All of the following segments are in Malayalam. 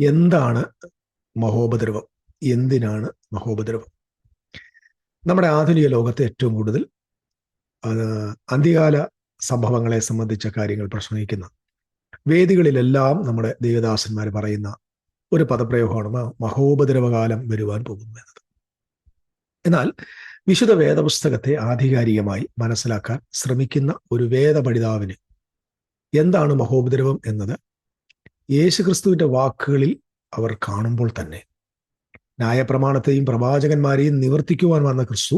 എന്താണ് മഹോപദ്രവം? എന്തിനാണ് മഹോപദ്രവം? നമ്മുടെ ആധുനിക ലോകത്തെ ഏറ്റവും കൂടുതൽ അന്ത്യകാല സംഭവങ്ങളെ സംബന്ധിച്ച കാര്യങ്ങൾ പ്രസംഗിക്കുന്ന വേദികളിലെല്ലാം നമ്മുടെ ദേവദാസന്മാർ പറയുന്ന ഒരു പദപ്രയോഗമാണ് മഹോപദ്രവകാലം വരുവാൻ പോകുന്നു എന്നത്. എന്നാൽ വിശുദ്ധ വേദപുസ്തകത്തെ ആധികാരികമായി മനസ്സിലാക്കാൻ ശ്രമിക്കുന്ന ഒരു വേദപഠിതാവിന് എന്താണ് മഹോപദ്രവം എന്നത് യേശുക്രിസ്തുവിന്റെ വാക്കുകളിൽ അവർ കാണുമ്പോൾ തന്നെ ന്യായപ്രമാണത്തെയും പ്രവാചകന്മാരെയും നിവർത്തിക്കുവാൻ വന്ന ക്രിസ്തു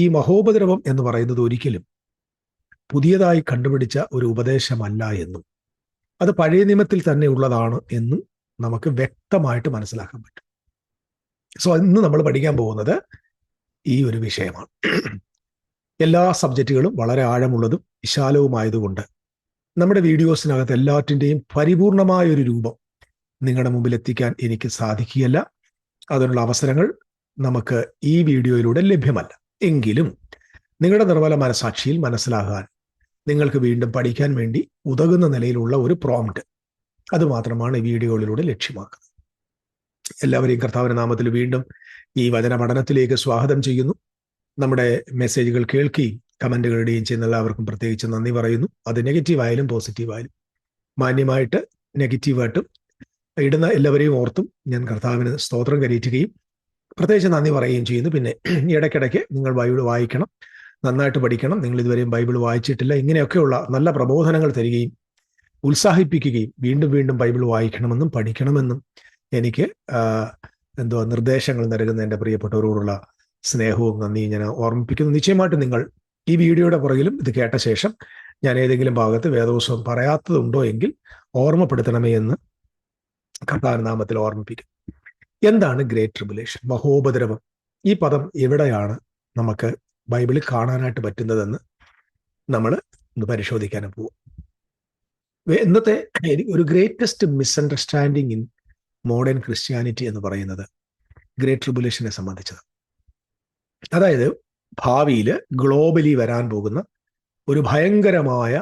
ഈ മഹോപദ്രവം എന്ന് പറയുന്നത് ഒരിക്കലും പുതിയതായി കണ്ടുപിടിച്ച ഒരു ഉപദേശമല്ല എന്നും അത് പഴയ നിയമത്തിൽ തന്നെ ഉള്ളതാണ് എന്നും നമുക്ക് വ്യക്തമായിട്ട് മനസ്സിലാക്കാൻ പറ്റും. സോ ഇന്ന് നമ്മൾ പഠിക്കാൻ പോകുന്നത് ഈ ഒരു വിഷയമാണ്. എല്ലാ സബ്ജക്റ്റുകളും വളരെ ആഴമുള്ളതും വിശാലവുമായതുകൊണ്ട് നമ്മുടെ വീഡിയോസിനകത്ത് എല്ലാറ്റിൻ്റെയും പരിപൂർണമായ ഒരു രൂപം നിങ്ങളുടെ മുമ്പിൽ എത്തിക്കാൻ എനിക്ക് സാധിക്കുകയല്ല. അതിനുള്ള അവസരങ്ങൾ നമുക്ക് ഈ വീഡിയോയിലൂടെ ലഭ്യമല്ല. എങ്കിലും നിങ്ങളുടെ നിർമ്മല മനസാക്ഷിയിൽ മനസ്സിലാകാൻ നിങ്ങൾക്ക് വീണ്ടും പഠിക്കാൻ വേണ്ടി ഉതകുന്ന നിലയിലുള്ള ഒരു പ്രോംപ്റ്റ് അതുമാത്രമാണ് ഈ വീഡിയോകളിലൂടെ ലക്ഷ്യമാക്കുന്നത്. എല്ലാവരെയും കർത്താവിന്റെ നാമത്തിൽ വീണ്ടും ഈ വചന പഠനത്തിലേക്ക് സ്വാഗതം ചെയ്യുന്നു. നമ്മുടെ മെസ്സേജുകൾ കേൾക്കുകയും കമന്റുകൾ ഇടുകയും ചെയ്യുന്ന എല്ലാവർക്കും പ്രത്യേകിച്ച് നന്ദി പറയുന്നു. അത് നെഗറ്റീവായാലും പോസിറ്റീവായാലും മാന്യമായിട്ട് നെഗറ്റീവായിട്ടും ഇടുന്ന എല്ലാവരെയും ഓർത്തും ഞാൻ കർത്താവിന് സ്തോത്രം കരയറ്റുകയും പ്രത്യേകിച്ച് നന്ദി പറയുകയും ചെയ്യുന്നു. പിന്നെ ഇടയ്ക്കിടയ്ക്ക് നിങ്ങൾ ബൈബിൾ വായിക്കണം, നന്നായിട്ട് പഠിക്കണം. നിങ്ങൾ ഇതുവരെയും ബൈബിൾ വായിച്ചിട്ടില്ല, ഇങ്ങനെയൊക്കെയുള്ള നല്ല പ്രബോധനങ്ങൾ തരികയും ഉത്സാഹിപ്പിക്കുകയും വീണ്ടും വീണ്ടും ബൈബിൾ വായിക്കണമെന്നും പഠിക്കണമെന്നും എനിക്ക് നിർദ്ദേശങ്ങൾ നൽകുന്ന എൻ്റെ പ്രിയപ്പെട്ടവരോടുള്ള സ്നേഹവും നന്ദിയും ഞാൻ ഓർമ്മിപ്പിക്കുന്നു. നിശ്ചയമായിട്ടും നിങ്ങൾ ഈ വീഡിയോയുടെ പുറകിലും ഇത് കേട്ട ശേഷം ഞാൻ ഏതെങ്കിലും ഭാഗത്ത് വേദപുസ്തകം പറയാത്തതുണ്ടോ എങ്കിൽ ഓർമ്മപ്പെടുത്തണമേ എന്ന് കർത്താവിന്റെ നാമത്തിൽ ഓർമ്മിപ്പിക്കും. എന്താണ് ഗ്രേറ്റ് ട്രിബുലേഷൻ, മഹോപദ്രവം? ഈ പദം എവിടെയാണ് നമുക്ക് ബൈബിളിൽ കാണാനായിട്ട് പറ്റുന്നതെന്ന് നമ്മൾ ഇന്ന് പരിശോധിക്കാനും പോകും. ഇന്നത്തെ ഒരു greatest misunderstanding in modern Christianity എന്ന് പറയുന്നത് ഗ്രേറ്റ് ട്രിബുലേഷനെ സംബന്ധിച്ചത്. അതായത് ഭാവിയിൽ ഗ്ലോബലി വരാൻ പോകുന്ന ഒരു ഭയങ്കരമായ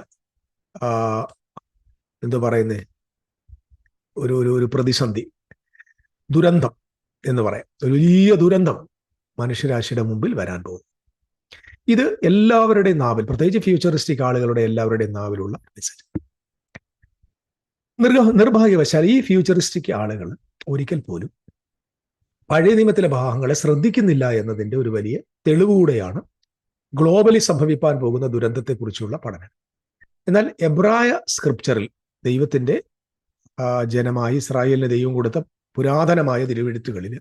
ഒരു പ്രതിസന്ധി, ദുരന്തം എന്ന് പറയാം. ഒരു വലിയ ദുരന്തം മനുഷ്യരാശിയുടെ മുമ്പിൽ വരാൻ പോകും. ഇത് എല്ലാവരുടെയും നാവിൽ, പ്രത്യേകിച്ച് ഫ്യൂച്ചറിസ്റ്റിക് ആളുകളുടെ എല്ലാവരുടെയും നാവിലുള്ള മെസ്സേജ്. നിർഭാഗ്യവശാൽ ഈ ഫ്യൂച്ചറിസ്റ്റിക് ആളുകൾ ഒരിക്കൽ പോലും പഴയ നിയമത്തിലെ ഭാഗങ്ങളെ ശ്രദ്ധിക്കുന്നില്ല എന്നതിൻ്റെ ഒരു വലിയ തെളിവുകൂടെയാണ് ഗ്ലോബലി സംഭവിപ്പാൻ പോകുന്ന ദുരന്തത്തെക്കുറിച്ചുള്ള പഠനം. എന്നാൽ എബ്രായ സ്ക്രിപ്ചറിൽ ദൈവത്തിൻ്റെ ജനമായി ഇസ്രായേലിന് ദൈവം കൊടുത്ത പുരാതനമായ തിരുവെഴുത്തുകളിൽ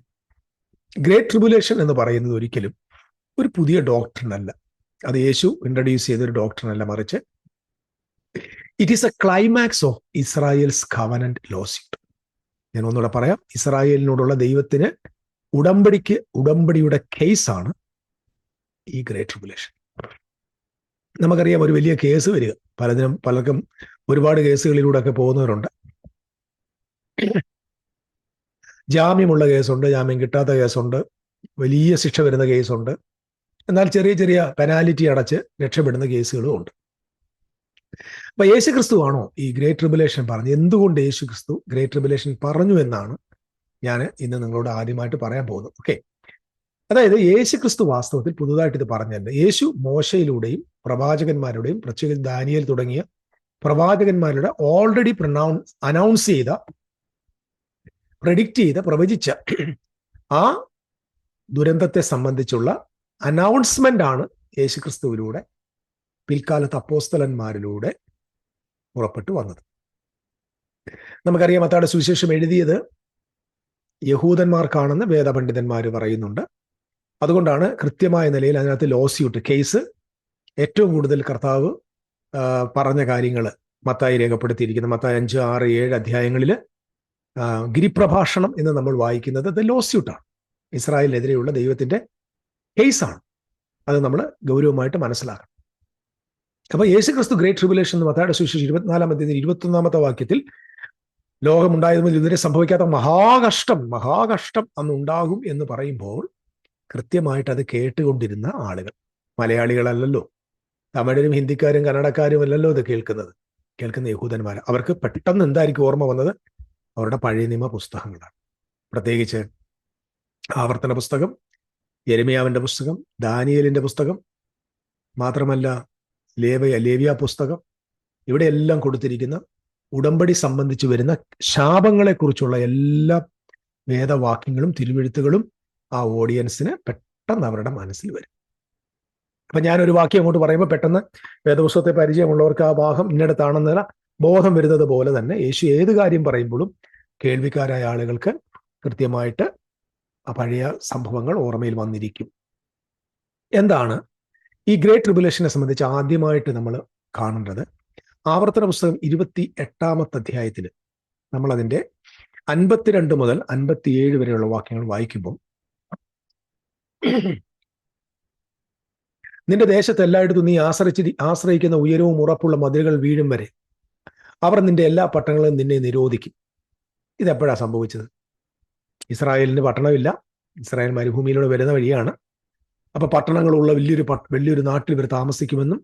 ഗ്രേറ്റ് ട്രിബുലേഷൻ എന്ന് പറയുന്നത് ഒരിക്കലും ഒരു പുതിയ ഡോക്ട്രിൻ അല്ല. അത് യേശു ഇൻട്രൊഡ്യൂസ് ചെയ്തൊരു ഡോക്ട്രിൻ അല്ല, മറിച്ച് it is A climax of Israel's covenant lawsuit. ഞാൻ ഒന്നുകൂടെ പറയാം. ഇസ്രായേലിനോടുള്ള ദൈവത്തിന് ഉടമ്പടിയുടെ കേസാണ് ഈ ഗ്രേറ്റ് ട്രിബുലേഷൻ. നമുക്കറിയാം, ഒരു വലിയ കേസ് വരിക, പലർക്കും ഒരുപാട് കേസുകളിലൂടെ ഒക്കെ പോകുന്നവരുണ്ട്. ജാമ്യമുള്ള കേസുണ്ട്, ജാമ്യം കിട്ടാത്ത കേസുണ്ട്, വലിയ ശിക്ഷ വരുന്ന കേസുണ്ട്, എന്നാൽ ചെറിയ ചെറിയ പെനാലിറ്റി അടച്ച് രക്ഷപ്പെടുന്ന കേസുകളും ഉണ്ട്. അപ്പൊ യേശുക്രിസ്തു ആണോ ഈ ഗ്രേറ്റ് ട്രിബുലേഷൻ പറഞ്ഞു? എന്തുകൊണ്ട് യേശുക്രിസ്തു ഗ്രേറ്റ് ട്രിബുലേഷൻ പറഞ്ഞു എന്നാണ് ഞാൻ ഇന്ന് നിങ്ങളോട് ആദ്യമായിട്ട് പറയാൻ പോകുന്നത്. ഓക്കെ, അതായത് യേശുക്രിസ്തു വാസ്തവത്തിൽ പുതുതായിട്ട് ഇത് പറഞ്ഞല്ല. യേശു മോശയിലൂടെയും പ്രവാചകന്മാരുടെയും, പ്രത്യേകിച്ച് ദാനിയേൽ തുടങ്ങിയ പ്രവാചകന്മാരുടെ ഓൾറെഡി അനൗൺസ് ചെയ്ത, പ്രെഡിക്റ്റ് ചെയ്ത, പ്രവചിച്ച ആ ദുരന്തത്തെ സംബന്ധിച്ചുള്ള അനൗൺസ്മെന്റ് ആണ് യേശുക്രിസ്തുവിലൂടെ പിൽക്കാലത്ത് അപ്പോസ്തലന്മാരിലൂടെ പുറപ്പെട്ടു വന്നത്. നമുക്കറിയാം, മത്തായിയുടെ സുവിശേഷം എഴുതിയത് യഹൂദന്മാർക്കാണെന്ന് വേദപണ്ഡിതന്മാർ പറയുന്നുണ്ട്. അതുകൊണ്ടാണ് കൃത്യമായ നിലയിൽ അതിനകത്ത് ലോസ്യൂട്ട് കേസ് ഏറ്റവും കൂടുതൽ കർത്താവ് പറഞ്ഞ കാര്യങ്ങൾ മത്തായി രേഖപ്പെടുത്തിയിരിക്കുന്നത്. മത്തായി 5, 6, 7 അധ്യായങ്ങളിൽ ഗിരിപ്രഭാഷണം എന്ന് നമ്മൾ വായിക്കുന്നത് അത് ലോസ്യൂട്ടാണ്, ഇസ്രായേലിനെതിരെയുള്ള ദൈവത്തിന്റെ കേസാണ്. അത് നമ്മൾ ഗൗരവമായിട്ട് മനസ്സിലാക്കണം. അപ്പൊ യേശുക്രിസ്തു ഗ്രേറ്റ് ട്രിബുലേഷൻ എന്ന് മത്തായിയുടെ സുവിശേഷം 24-ാം അധ്യായത്തിൽ 21-ാമത്തെ വാക്യത്തിൽ ലോകമുണ്ടായതും ഇതുവരെ സംഭവിക്കാത്ത മഹാകഷ്ടം അന്നുണ്ടാകും എന്ന് പറയുമ്പോൾ കൃത്യമായിട്ട് അത് കേട്ടുകൊണ്ടിരുന്ന ആളുകൾ, മലയാളികളല്ലല്ലോ, തമിഴരും ഹിന്ദിക്കാരും കന്നഡക്കാരും അല്ലല്ലോ ഇത് കേൾക്കുന്ന യഹൂദന്മാർ. അവർക്ക് പെട്ടെന്ന് എന്തായിരിക്കും ഓർമ്മ വന്നത്? അവരുടെ പഴയ നിയമ പുസ്തകങ്ങളാണ്. പ്രത്യേകിച്ച് ആവർത്തന പുസ്തകം, യെരമ്യാവിന്റെ പുസ്തകം, ദാനിയേലിന്റെ പുസ്തകം, മാത്രമല്ല ലേവ്യ പുസ്തകം. ഇവിടെയെല്ലാം കൊടുത്തിരിക്കുന്ന ഉടമ്പടി സംബന്ധിച്ച് വരുന്ന ശാപങ്ങളെക്കുറിച്ചുള്ള എല്ലാ വേദവാക്യങ്ങളും തിരുവെഴുത്തുകളും ആ ഓഡിയൻസിന് പെട്ടെന്ന് അവരുടെ മനസ്സിൽ വരും. അപ്പൊ ഞാനൊരു വാക്യം അങ്ങോട്ട് പറയുമ്പോൾ പെട്ടെന്ന് വേദപുസ്തകത്തെ പരിചയമുള്ളവർക്ക് ആ ഭാഗം ഇന്നടത്താണെന്നുള്ള ബോധം വരുന്നത് പോലെ തന്നെ യേശു ഏത് കാര്യം പറയുമ്പോഴും കേൾവിക്കാരായ ആളുകൾക്ക് കൃത്യമായിട്ട് ആ പഴയ സംഭവങ്ങൾ ഓർമ്മയിൽ വന്നിരിക്കും. എന്താണ് ഈ ഗ്രേറ്റ് ട്രിബുലേഷനെ സംബന്ധിച്ച് ആദ്യമായിട്ട് നമ്മൾ കാണേണ്ടത്? ആവർത്തന പുസ്തകം 28-ാമത്തെ അധ്യായത്തിൽ നമ്മളതിൻ്റെ 52 മുതൽ 57 വരെയുള്ള വാക്യങ്ങൾ വായിക്കുമ്പോൾ, നിന്റെ ദേശത്ത് എല്ലായിടത്തും നീ ആശ്രയിക്കുന്ന ഉയരവും ഉറപ്പുള്ള മതിലുകൾ വീഴും വരെ അവർ നിന്റെ എല്ലാ പട്ടണങ്ങളും നിന്നെ നിരോധിക്കും. ഇതെപ്പോഴാണ് സംഭവിച്ചത്? ഇസ്രായേലിന് പട്ടണമില്ല, ഇസ്രായേൽ മരുഭൂമിയിലൂടെ വരുന്ന വഴിയാണ്. അപ്പൊ പട്ടണങ്ങളുള്ള വലിയൊരു നാട്ടിൽ ഇവർ താമസിക്കുമെന്നും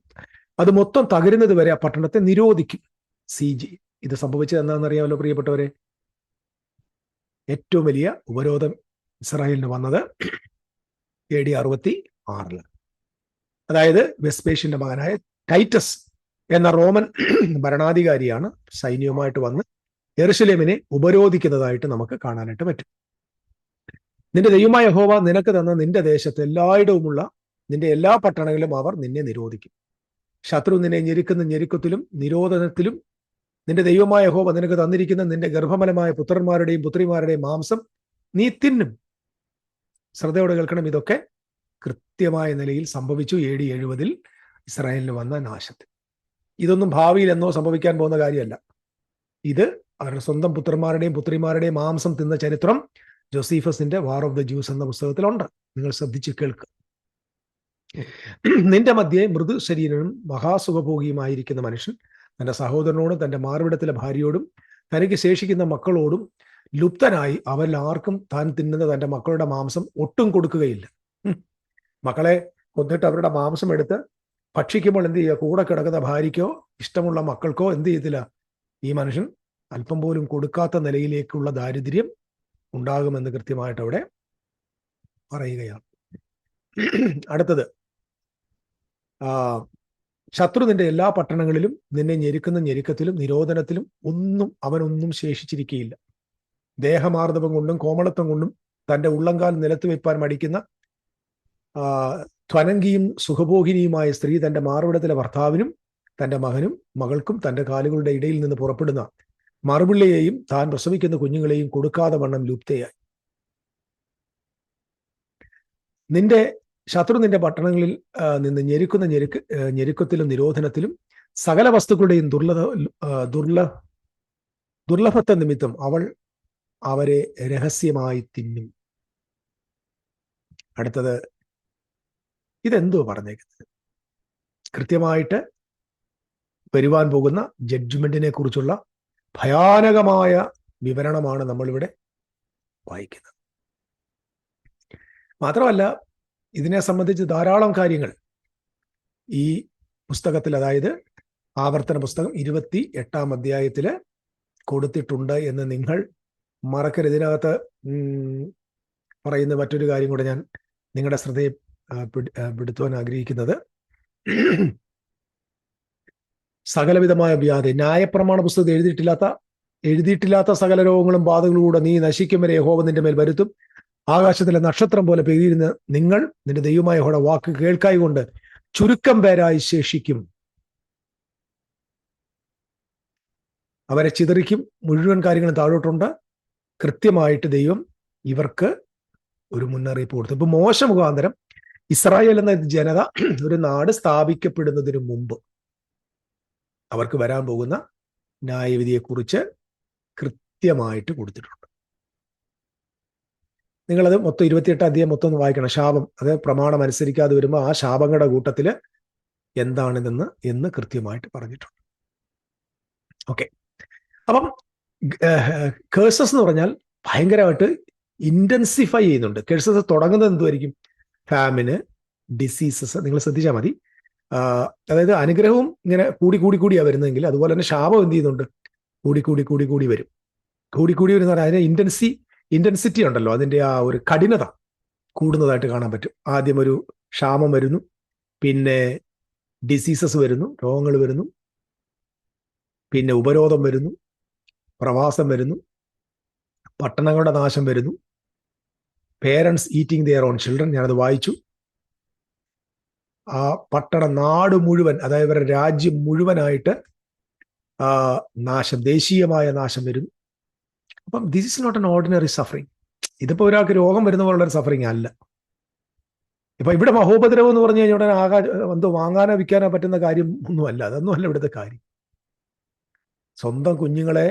അത് മൊത്തം തകരുന്നത് വരെ ആ പട്ടണത്തെ നിരോധിക്കും. CG ഇത് സംഭവിച്ചത് എന്താണെന്നറിയാമല്ലോ പ്രിയപ്പെട്ടവരെ. ഏറ്റവും വലിയ ഉപരോധം ഇസ്രായേലിന് വന്നത് AD 66. അതായത് വെസ്പേഷ്യന്റെ മകനായ ടൈറ്റസ് എന്ന റോമൻ ഭരണാധികാരിയാണ് സൈന്യവുമായിട്ട് വന്ന് യെരുശലേമിനെ ഉപരോധിക്കുന്നതായിട്ട് നമുക്ക് കാണാനായിട്ട് പറ്റും. നിന്റെ ദൈവമായ യഹോവ നിനക്ക് തന്ന നിന്റെ ദേശത്ത് എല്ലായിടവുമുള്ള നിന്റെ എല്ലാ പട്ടണങ്ങളിലും അവർ നിന്നെ നിരോധിക്കും. ശത്രു നിന്നെ ഞെരുക്കുന്ന ഞെരുക്കത്തിലും നിരോധനത്തിലും നിന്റെ ദൈവമായ യഹോവ നിനക്ക് തന്നിരിക്കുന്ന നിന്റെ ഗർഭഫലമായ പുത്രന്മാരുടെയും പുത്രിമാരുടെയും മാംസം നീ തിന്നും. ശ്രദ്ധയോടെ കേൾക്കണം, ഇതൊക്കെ കൃത്യമായ നിലയിൽ സംഭവിച്ചു AD 70 ഇസ്രായേലിന് വന്ന നാശത്തിൽ. ഇതൊന്നും ഭാവിയിൽ എന്നോ സംഭവിക്കാൻ പോകുന്ന കാര്യമല്ല. ഇത് അവരുടെ സ്വന്തം പുത്രന്മാരുടെയും പുത്രിമാരുടെയും മാംസം തിന്ന ചരിത്രം ജോസീഫസിന്റെ വാർ ഓഫ് ദ ജ്യൂസ് എന്ന പുസ്തകത്തിലുണ്ട്. നിങ്ങൾ ശ്രദ്ധിച്ച് കേൾക്കുക. നിന്റെ മധ്യേ മൃദു ശരീരനും മഹാസുഖഭോഗിയുമായിരിക്കുന്ന മനുഷ്യൻ തന്റെ സഹോദരനോടും തന്റെ മാർവിടത്തിലെ ഭാര്യയോടും തനിക്ക് ശേഷിക്കുന്ന മക്കളോടും ലുപ്തനായി അവരിൽ ആർക്കും താൻ തിന്നുന്ന തന്റെ മക്കളുടെ മാംസം ഒട്ടും കൊടുക്കുകയില്ല. മക്കളെ കൊന്നിട്ട് അവരുടെ മാംസം എടുത്ത് ഭക്ഷിക്കുമ്പോൾ എന്ത് ചെയ്യുക? കൂടെ കിടക്കുന്ന ഭാര്യയ്ക്കോ ഇഷ്ടമുള്ള മക്കൾക്കോ എന്ത് ചെയ്തില്ല? ഈ മനുഷ്യൻ അല്പം പോലും കൊടുക്കാത്ത നിലയിലേക്കുള്ള ദാരിദ്ര്യം ഉണ്ടാകുമെന്ന് കൃത്യമായിട്ട് അവിടെ പറയുകയാണ്. അടുത്തത്, ശത്രു നിന്റെ എല്ലാ പട്ടണങ്ങളിലും നിന്നെ ഞെരുക്കുന്ന ഞെരുക്കത്തിലും നിരോധനത്തിലും അവനൊന്നും ശേഷിച്ചിരിക്കുകയില്ല. ദേഹമാർദ്ദവം കൊണ്ടും കോമളത്വം കൊണ്ടും തന്റെ ഉള്ളങ്കാൽ നിലത്ത് വെപ്പാൻ മടിക്കുന്ന ത്വനങ്കിയും സുഖഭോഗിനിയുമായ സ്ത്രീ തന്റെ മാർവിടത്തിലെ ഭർത്താവിനും തന്റെ മകനും മകൾക്കും തന്റെ കാലുകളുടെ ഇടയിൽ നിന്ന് പുറപ്പെടുന്ന മറുപിള്ളയെയും താൻ പ്രസവിക്കുന്ന കുഞ്ഞുങ്ങളെയും കൊടുക്കാതെ വണ്ണം ലുപ്തയായി. നിന്റെ ശത്രു നിന്റെ പട്ടണങ്ങളിൽ നിന്ന് ഞെരുക്കുന്ന ഞെരുക്കത്തിലും നിരോധനത്തിലും സകല വസ്തുക്കളുടെയും ദുർലഭത്വ നിമിത്തം അവൾ അവരെ രഹസ്യമായി തിന്നും. അടുത്തത്, ഇതെന്തോ പറഞ്ഞേക്കുന്നത്? കൃത്യമായിട്ട് വരുവാൻ പോകുന്ന ജഡ്ജ്മെന്റിനെ കുറിച്ചുള്ള ഭയാനകമായ വിവരണമാണ് നമ്മളിവിടെ വായിക്കുന്നത്. മാത്രമല്ല, ഇതിനെ സംബന്ധിച്ച് ധാരാളം കാര്യങ്ങൾ ഈ പുസ്തകത്തിൽ, അതായത് ആവർത്തന പുസ്തകം 28-ാം അധ്യായത്തിൽ കൊടുത്തിട്ടുണ്ട് എന്ന് നിങ്ങൾ മറക്കരുത്. ഇതിനകത്ത് പറയുന്ന മറ്റൊരു കാര്യം കൂടെ ഞാൻ നിങ്ങളുടെ ശ്രദ്ധയെ പെടുത്തുവാൻ ആഗ്രഹിക്കുന്നത്, സകലവിധമായ വ്യാധി, ന്യായപ്രമാണ പുസ്തകത്തിൽ എഴുതിയിട്ടില്ലാത്ത സകല രോഗങ്ങളും ബാധകളും കൂടെ നീ നശിക്കും വരെ യഹോവ നിന്റെ മേൽ വരുത്തും. ആകാശത്തിലെ നക്ഷത്രം പോലെ പെയ്തിരുന്ന് നിങ്ങൾ നിന്റെ ദൈവമായ യഹോവയുടെ വാക്ക് കേൾക്കായി കൊണ്ട് ചുരുക്കം പേരായി ശേഷിക്കും. അവരെ ചിതറിക്കും. മുഴുവൻ കാര്യങ്ങളും താഴോട്ടുണ്ട്. കൃത്യമായിട്ട് ദൈവം ഇവർക്ക് ഒരു മുന്നറിയിപ്പ് കൊടുത്തു. ഇപ്പൊ മോശ മുഖാന്തരം ഇസ്രായേൽ എന്ന ജനത ഒരു നാട് സ്ഥാപിക്കപ്പെടുന്നതിന് മുമ്പ് അവർക്ക് വരാൻ പോകുന്ന ന്യായവിധിയെക്കുറിച്ച് കൃത്യമായിട്ട് കൊടുത്തിട്ടുണ്ട്. നിങ്ങളത് മൊത്തം 28 അധ്യായം മൊത്തം ഒന്ന് വായിക്കണം. ശാപം, അത് പ്രമാണം അനുസരിക്കാതെ വരുമ്പോൾ ആ ശാപങ്ങളുടെ കൂട്ടത്തിൽ എന്താണിതെന്ന് എന്ന് കൃത്യമായിട്ട് പറഞ്ഞിട്ടുണ്ട്. ഓക്കെ, അപ്പം കേഴ്സസ് എന്ന് പറഞ്ഞാൽ ഭയങ്കരമായിട്ട് ഇന്റൻസിഫൈ ചെയ്യുന്നുണ്ട്. കേഴ്സസ് തുടങ്ങുന്നത് എന്തുമായിരിക്കും? ഫാമിന്, ഡിസീസസ്. നിങ്ങൾ ശ്രദ്ധിച്ചാൽ മതി. അതായത് അനുഗ്രഹവും ഇങ്ങനെ കൂടിയാ വരുന്നതെങ്കിൽ അതുപോലെ തന്നെ ശാപം എന്ത് ചെയ്യുന്നുണ്ട്? കൂടി വരും. കൂടി വരുന്ന അതിന് ഇന്റൻസിറ്റി ഉണ്ടല്ലോ, അതിന്റെ ആ ഒരു കഠിനത കൂടുന്നതായിട്ട് കാണാൻ പറ്റും. ആദ്യം ഒരു ക്ഷാമം വരുന്നു, പിന്നെ ഡിസീസസ് വരുന്നു, രോഗങ്ങൾ വരുന്നു, പിന്നെ ഉപരോധം വരുന്നു, പ്രവാസം വരുന്നു, പട്ടണങ്ങളുടെ നാശം വരുന്നു, parents eating their on children. ഞാനത് വായിച്ചു. ആ നാട് മുഴുവൻ, അതായത് ഇവരുടെ രാജ്യം മുഴുവനായിട്ട് നാശം, ദേശീയമായ നാശം വരുന്നു. അപ്പം this is not an ordinary suffering. ഇതിപ്പോ ഒരാൾക്ക് രോഗം വരുന്ന പോലുള്ള ഒരു സഫറിങ് അല്ല. ഇപ്പൊ ഇവിടെ മഹോപദ്രവം എന്ന് പറഞ്ഞു കഴിഞ്ഞാൽ എന്തോ വാങ്ങാനോ വിൽക്കാനോ പറ്റുന്ന കാര്യം ഒന്നുമല്ല. അതൊന്നും അല്ല ഇവിടുത്തെ കാര്യം. സ്വന്തം കുഞ്ഞുങ്ങളെ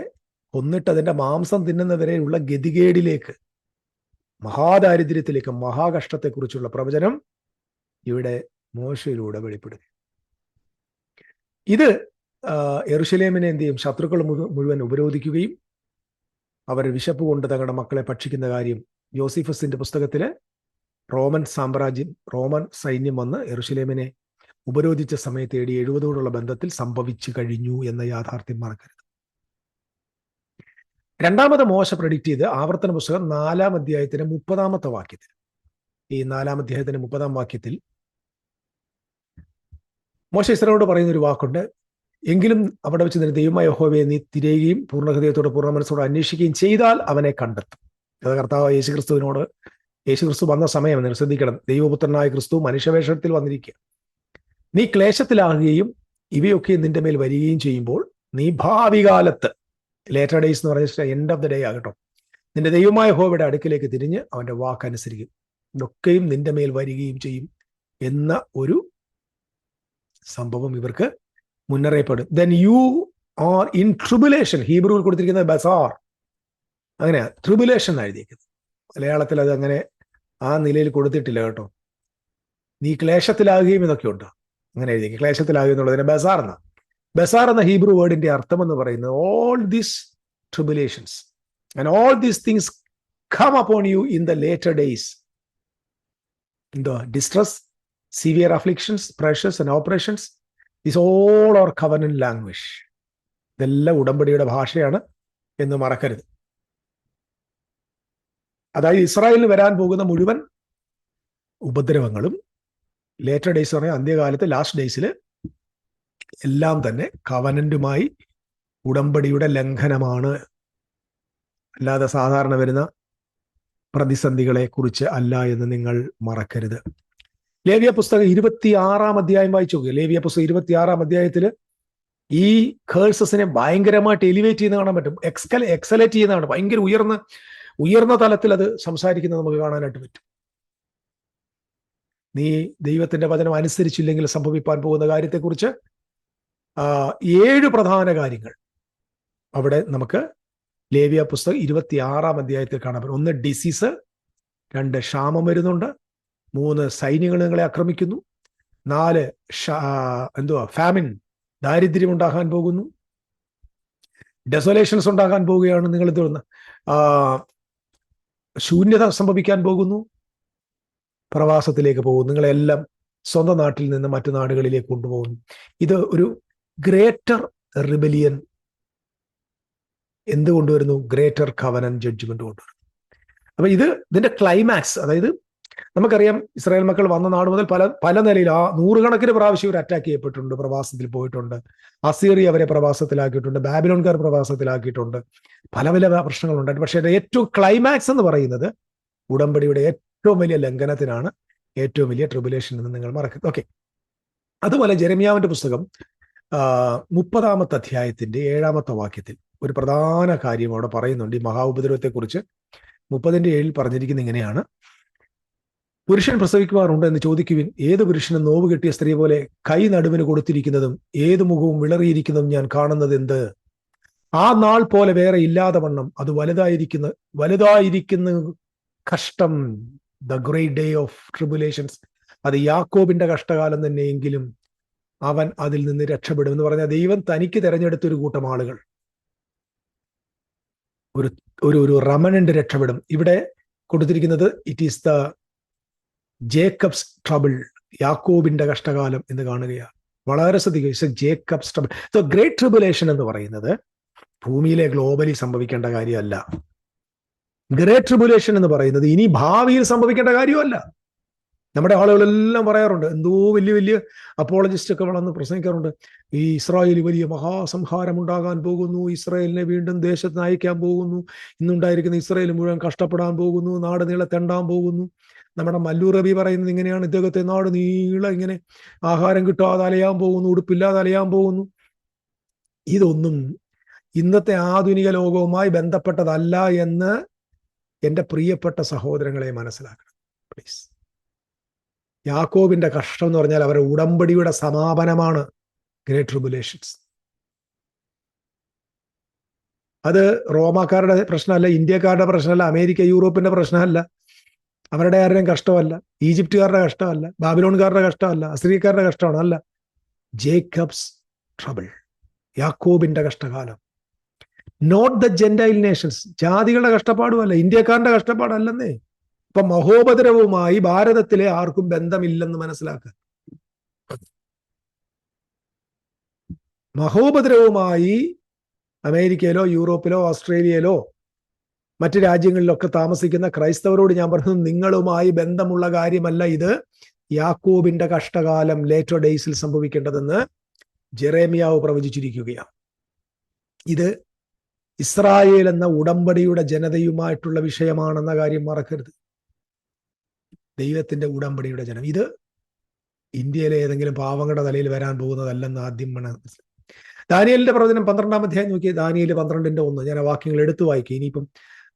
കൊന്നിട്ട് അതിന്റെ മാംസം തിന്നുന്നവരെയുള്ള ഗതികേടിലേക്ക്, മഹാദാരിദ്ര്യത്തിലേക്ക്, മഹാകഷ്ടത്തെക്കുറിച്ചുള്ള പ്രവചനം ഇവിടെ മോശയിലൂടെ വെളിപ്പെടുത്തി. ഇത് യെരൂശലേമിനെ എന്ത് ചെയ്യും? ശത്രുക്കൾ മുഴുവൻ ഉപരോധിക്കുകയും അവർ വിശപ്പ് കൊണ്ട് തങ്ങളുടെ മക്കളെ ഭക്ഷിക്കുന്ന കാര്യം യോസിഫസിന്റെ പുസ്തകത്തില് റോമൻ സൈന്യം വന്ന് യെരൂശലേമിനെ ഉപരോധിച്ച സമയത്ത് AD 70 ബന്ധത്തിൽ സംഭവിച്ചു കഴിഞ്ഞു എന്ന യാഥാർത്ഥ്യം മറക്കരുത്. രണ്ടാമത് മോശ പ്രെഡിക്റ്റ് ചെയ്ത് ആവർത്തന പുസ്തകം 4-ാം അധ്യായത്തിന്റെ 30-ാമത്തെ വാക്യത്തിൽ, ഈ 4-ാം അധ്യായത്തിന്റെ 30-ാം വാക്യത്തിൽ മോശ ഇസ്രായേലിനോട് പറയുന്ന ഒരു വാക്കുണ്ട്. എങ്കിലും അവിടെ വെച്ച് നിന്റെ ദൈവമായ യഹോവയെ നീ തിരയുകയും പൂർണ്ണഹൃദയത്തോടെ പൂർണ്ണ മനസ്സോടെ അന്വേഷിക്കുകയും ചെയ്താൽ അവനെ കണ്ടെത്തും. അത് കർത്താവ് യേശുക്രിസ്തു വന്ന സമയം നിങ്ങൾ ശ്രദ്ധിക്കണം. ദൈവപുത്രനായ ക്രിസ്തു മനുഷ്യവേഷത്തിൽ വന്നിരിക്കുക. നീ ക്ലേശത്തിലാകുകയും ഇവയൊക്കെ നിന്റെ മേൽ വരികയും ചെയ്യുമ്പോൾ നീ ഭാവി കാലത്ത്, ലേറ്റർ ഡേയ്സ് എന്ന് പറഞ്ഞ എൻഡ് ഓഫ് ദ ഡേ ആകട്ടോ, നിന്റെ ദൈവമായ യഹോവയുടെ അടുക്കിലേക്ക് തിരിഞ്ഞ് അവന്റെ വാക്കനുസരിക്കും. ഇതൊക്കെയും നിന്റെ മേൽ വരികയും ചെയ്യും എന്ന ഒരു സംഭവം ഇവർക്ക് മുന്നറിയിപ്പെടും. Then you are in tribulation. ഹീബ്രുവിൽ കൊടുത്തിരിക്കുന്നത് ബസാർ, അങ്ങനെയാ ട്രിബുലേഷൻ എഴുതിയിരിക്കുന്നത്. മലയാളത്തിൽ അത് അങ്ങനെ ആ നിലയിൽ കൊടുത്തിട്ടില്ല കേട്ടോ. നീ ക്ലേശത്തിലാകുകയും എന്നൊക്കെ ഉണ്ട്, അങ്ങനെ എഴുതി ക്ലേശത്തിലാകുക എന്നുള്ളതിന് ബസാർ എന്ന ഹീബ്രു വേർഡിന്റെ അർത്ഥം എന്ന് പറയുന്നത് all these tribulations and all these things come upon you in the later days. എന്തോ distress, severe afflictions, pressures and operations, this all or covenant language. ഇതെല്ലാം ഉടമ്പടിയുടെ ഭാഷയാണ് എന്ന് മറക്കരുത്. അതായത് ഇസ്രായേലിന് വരാൻ പോകുന്ന മുഴുവൻ ഉപദ്രവങ്ങളും ലേറ്റർ ഡേയ്സ് പറഞ്ഞാൽ അന്ത്യകാലത്ത്, ലാസ്റ്റ് ഡേയ്സിൽ എല്ലാം തന്നെ കവനന്റുമായി ഉടമ്പടിയുടെ ലംഘനമാണ്, അല്ലാതെ സാധാരണ വരുന്ന പ്രതിസന്ധികളെ കുറിച്ച് അല്ല എന്ന് നിങ്ങൾ മറക്കരുത്. ലേവ്യ പുസ്തകം 26-ാം അധ്യായം വായിച്ചു നോക്കുക. ലേവ്യ പുസ്തകം 26-ാം അധ്യായത്തിൽ ഈ കേഴ്സസിനെ ഭയങ്കരമായിട്ട് എലിവേറ്റ് ചെയ്യുന്ന കാണാൻ പറ്റും, എക്സലേറ്റ് ചെയ്യുന്നതാണ്. ഭയങ്കര ഉയർന്ന തലത്തിൽ അത് സംസാരിക്കുന്നത് നമുക്ക് കാണാനായിട്ട് പറ്റും. നീ ദൈവത്തിന്റെ വചനം അനുസരിച്ചില്ലെങ്കിൽ സംഭവിപ്പാൻ പോകുന്ന കാര്യത്തെക്കുറിച്ച് 7 പ്രധാന കാര്യങ്ങൾ അവിടെ നമുക്ക് ലേവ്യ പുസ്തകം 26-ാം അധ്യായത്തിൽ കാണാൻ പറ്റും. 1 ഡിസീസ്, 2 ക്ഷാമം വരുന്നുണ്ട്, 3 സൈന്യങ്ങൾ നിങ്ങളെ ആക്രമിക്കുന്നു, 4 ഫാമിൻ, ദാരിദ്ര്യം ഉണ്ടാകാൻ പോകുന്നു, ഡെസോലേഷൻസ് ഉണ്ടാകാൻ പോവുകയാണ്, നിങ്ങൾ തീർന്ന് ശൂന്യത സംഭവിക്കാൻ പോകുന്നു, പ്രവാസത്തിലേക്ക് പോകും, നിങ്ങളെല്ലാം സ്വന്തം നാട്ടിൽ നിന്ന് മറ്റു നാടുകളിലേക്ക് കൊണ്ടുപോകുന്നു. ഇത് ഒരു ഗ്രേറ്റർ റിബലിയൻ എന്ത് കൊണ്ടുവരുന്നു? ഗ്രേറ്റർ കവനന്റ് ജഡ്ജ്മെന്റ് കൊണ്ടുവരുന്നു. അപ്പൊ ഇതിന്റെ ക്ലൈമാക്സ്, അതായത് നമുക്കറിയാം ഇസ്രായേൽ മക്കൾ വന്ന നാട് മുതൽ പല നിലയിൽ 100 പ്രാവശ്യം ഇവർ അറ്റാക്ക് ചെയ്യപ്പെട്ടിട്ടുണ്ട്, പ്രവാസത്തിൽ പോയിട്ടുണ്ട്, അസീറിയ അവരെ പ്രവാസത്തിലാക്കിയിട്ടുണ്ട്, ബാബിലോൺകാർ പ്രവാസത്തിലാക്കിയിട്ടുണ്ട്, പല പ്രശ്നങ്ങളുണ്ടായിട്ട്. പക്ഷേ ഏറ്റവും ക്ലൈമാക്സ് എന്ന് പറയുന്നത് ഉടമ്പടിയുടെ ഏറ്റവും വലിയ ലംഘനത്തിനാണ്, ഏറ്റവും വലിയ ട്രിബുലേഷൻ എന്ന് നിങ്ങൾ മറക്കരുത്. ഓക്കെ. അതുപോലെ ജെരമ്യാവിന്റെ പുസ്തകം 30-ാമത്തെ അധ്യായത്തിന്റെ 7-ാമത്തെ വാക്യത്തിൽ ഒരു പ്രധാന കാര്യം അവിടെ പറയുന്നുണ്ട്. ഈ മഹാ ഉപദ്രവത്തെക്കുറിച്ച് 30-ന്റെ 7 പറഞ്ഞിരിക്കുന്നത് ഇങ്ങനെയാണ്: പുരുഷൻ പ്രസവിക്കുവാറുണ്ട് എന്ന് ചോദിക്കുവിൻ, ഏത് പുരുഷനും നോവ് കെട്ടിയ സ്ത്രീ പോലെ കൈ നടുവിന് കൊടുത്തിരിക്കുന്നതും ഏത് മുഖവും വിളറിയിരിക്കുന്നതും ഞാൻ കാണുന്നത് എന്ത്? ആ നാൾ പോലെ വേറെ ഇല്ലാതെ വണ്ണം അത് വലുതായിരിക്കുന്ന കഷ്ടം, the great day of tribulations. അത് യാക്കോബിന്റെ കഷ്ടകാലം തന്നെയെങ്കിലും അവൻ അതിൽ നിന്ന് രക്ഷപ്പെടും എന്ന് പറഞ്ഞാൽ ദൈവം തനിക്ക് തെരഞ്ഞെടുത്തൊരു കൂട്ടം ആളുകൾ, ഒരു റമനന്റ് രക്ഷപ്പെടും. ഇവിടെ കൊടുത്തിരിക്കുന്നത് it is the Jacob's trouble, യാക്കോബിന്റെ കഷ്ടകാലം എന്ന് കാണുകയാണ്. വളരെ ശ്രദ്ധിക്കുക, Jacob's trouble. So great tribulation എന്ന് പറയുന്നത് ഭൂമിയിലെ ഗ്ലോബലി സംഭവിക്കേണ്ട കാര്യമല്ല. ഗ്രേറ്റ് ട്രിബുലേഷൻ എന്ന് പറയുന്നത് ഇനി ഭാവിയിൽ സംഭവിക്കേണ്ട കാര്യമല്ല. നമ്മുടെ ആളുകളെല്ലാം പറയാറുണ്ട്, എന്തോ വലിയ വലിയ അപ്പോളജിസ്റ്റ് ഒക്കെ വളർന്ന് പ്രസംഗിക്കാറുണ്ട്, ഈ ഇസ്രായേൽ വലിയ മഹാസംഹാരം ഉണ്ടാകാൻ പോകുന്നു, ഇസ്രായേലിനെ വീണ്ടും ദേശത്ത് നയിക്കാൻ പോകുന്നു, ഇന്നുണ്ടായിരിക്കുന്ന ഇസ്രായേൽ മുഴുവൻ കഷ്ടപ്പെടാൻ പോകുന്നു, നാട് നീളെ തെണ്ടാൻ പോകുന്നു. നമ്മുടെ മല്ലു റബി പറയുന്നത് ഇങ്ങനെയാണ്, ഇദ്ദേഹത്തെ നാട് നീളെ ഇങ്ങനെ ആഹാരം കിട്ടാതെ അലയാൻ പോകുന്നു, ഉടുപ്പില്ലാതെ അലയാൻ പോകുന്നു. ഇതൊന്നും ഇന്നത്തെ ആധുനിക ലോകവുമായി ബന്ധപ്പെട്ടതല്ല എന്ന് എൻ്റെ പ്രിയപ്പെട്ട സഹോദരങ്ങളെ മനസ്സിലാക്കണം പ്ലീസ്. യാക്കോബിന്റെ കഷ്ടം എന്ന് പറഞ്ഞാൽ അവരുടെ ഉടമ്പടിയുടെ സമാപനമാണ് ഗ്രേറ്റ് ട്രിബുലേഷൻസ്. അത് റോമാക്കാരുടെ പ്രശ്നമല്ല, ഇന്ത്യക്കാരുടെ പ്രശ്നമല്ല, അമേരിക്ക യൂറോപ്പിന്റെ പ്രശ്നമല്ല, അവരുടെ ആരുടെയും കഷ്ടമല്ല, ഈജിപ്തുകാരുടെ കഷ്ടമല്ല, ബാബിലോൺകാരുടെ കഷ്ടമല്ല, അസിറിയക്കാരുടെ കഷ്ടമാണ്. അല്ല, ജേക്കബ്സ് ട്രബിൾ, യാക്കോബിന്റെ കഷ്ടകാലം. നോട്ട് ദ ജെന്റൈൽ നേഷൻസ്, ജാതികളുടെ കഷ്ടപ്പാടുമല്ല, ഇന്ത്യക്കാരുടെ കഷ്ടപ്പാടല്ലെന്നേ. ഇപ്പൊ മഹോപദ്രവവുമായി ഭാരതത്തിലെ ആർക്കും ബന്ധമില്ലെന്ന് മനസ്സിലാക്കുക. മഹോപദ്രവവുമായി അമേരിക്കയിലോ യൂറോപ്പിലോ ഓസ്ട്രേലിയയിലോ മറ്റു രാജ്യങ്ങളിലൊക്കെ താമസിക്കുന്ന ക്രൈസ്തവരോട് ഞാൻ പറയുന്നത്, നിങ്ങളുമായി ബന്ധമുള്ള കാര്യമല്ല ഇത്. യാക്കോബിന്റെ കഷ്ടകാലം ലേറ്റർ ഡേയ്സിൽ സംഭവിക്കേണ്ടതെന്ന് ജെറേമിയാവ് പ്രവചിച്ചിരിക്കുകയാണ്. ഇത് ഇസ്രായേൽ എന്ന ഉടമ്പടിയുടെ ജനതയുമായിട്ടുള്ള വിഷയമാണെന്ന കാര്യം മറക്കരുത്. ദൈവത്തിന്റെ ഉടമ്പടിയുടെ ജനം. ഇത് ഇന്ത്യയിലെ ഏതെങ്കിലും പാവങ്ങളുടെ തലയിൽ വരാൻ പോകുന്നതല്ലെന്ന് ആദ്യം മനസ്സിലാക്കുക. ദാനിയേലിന്റെ പ്രവചനം 12-ാം അധ്യായം നോക്കിയേ, ദാനിയേൽ 12:1. ഞാൻ ആ വാക്യങ്ങൾ എടുത്തു വായിക്കുക. ഇനിയിപ്പം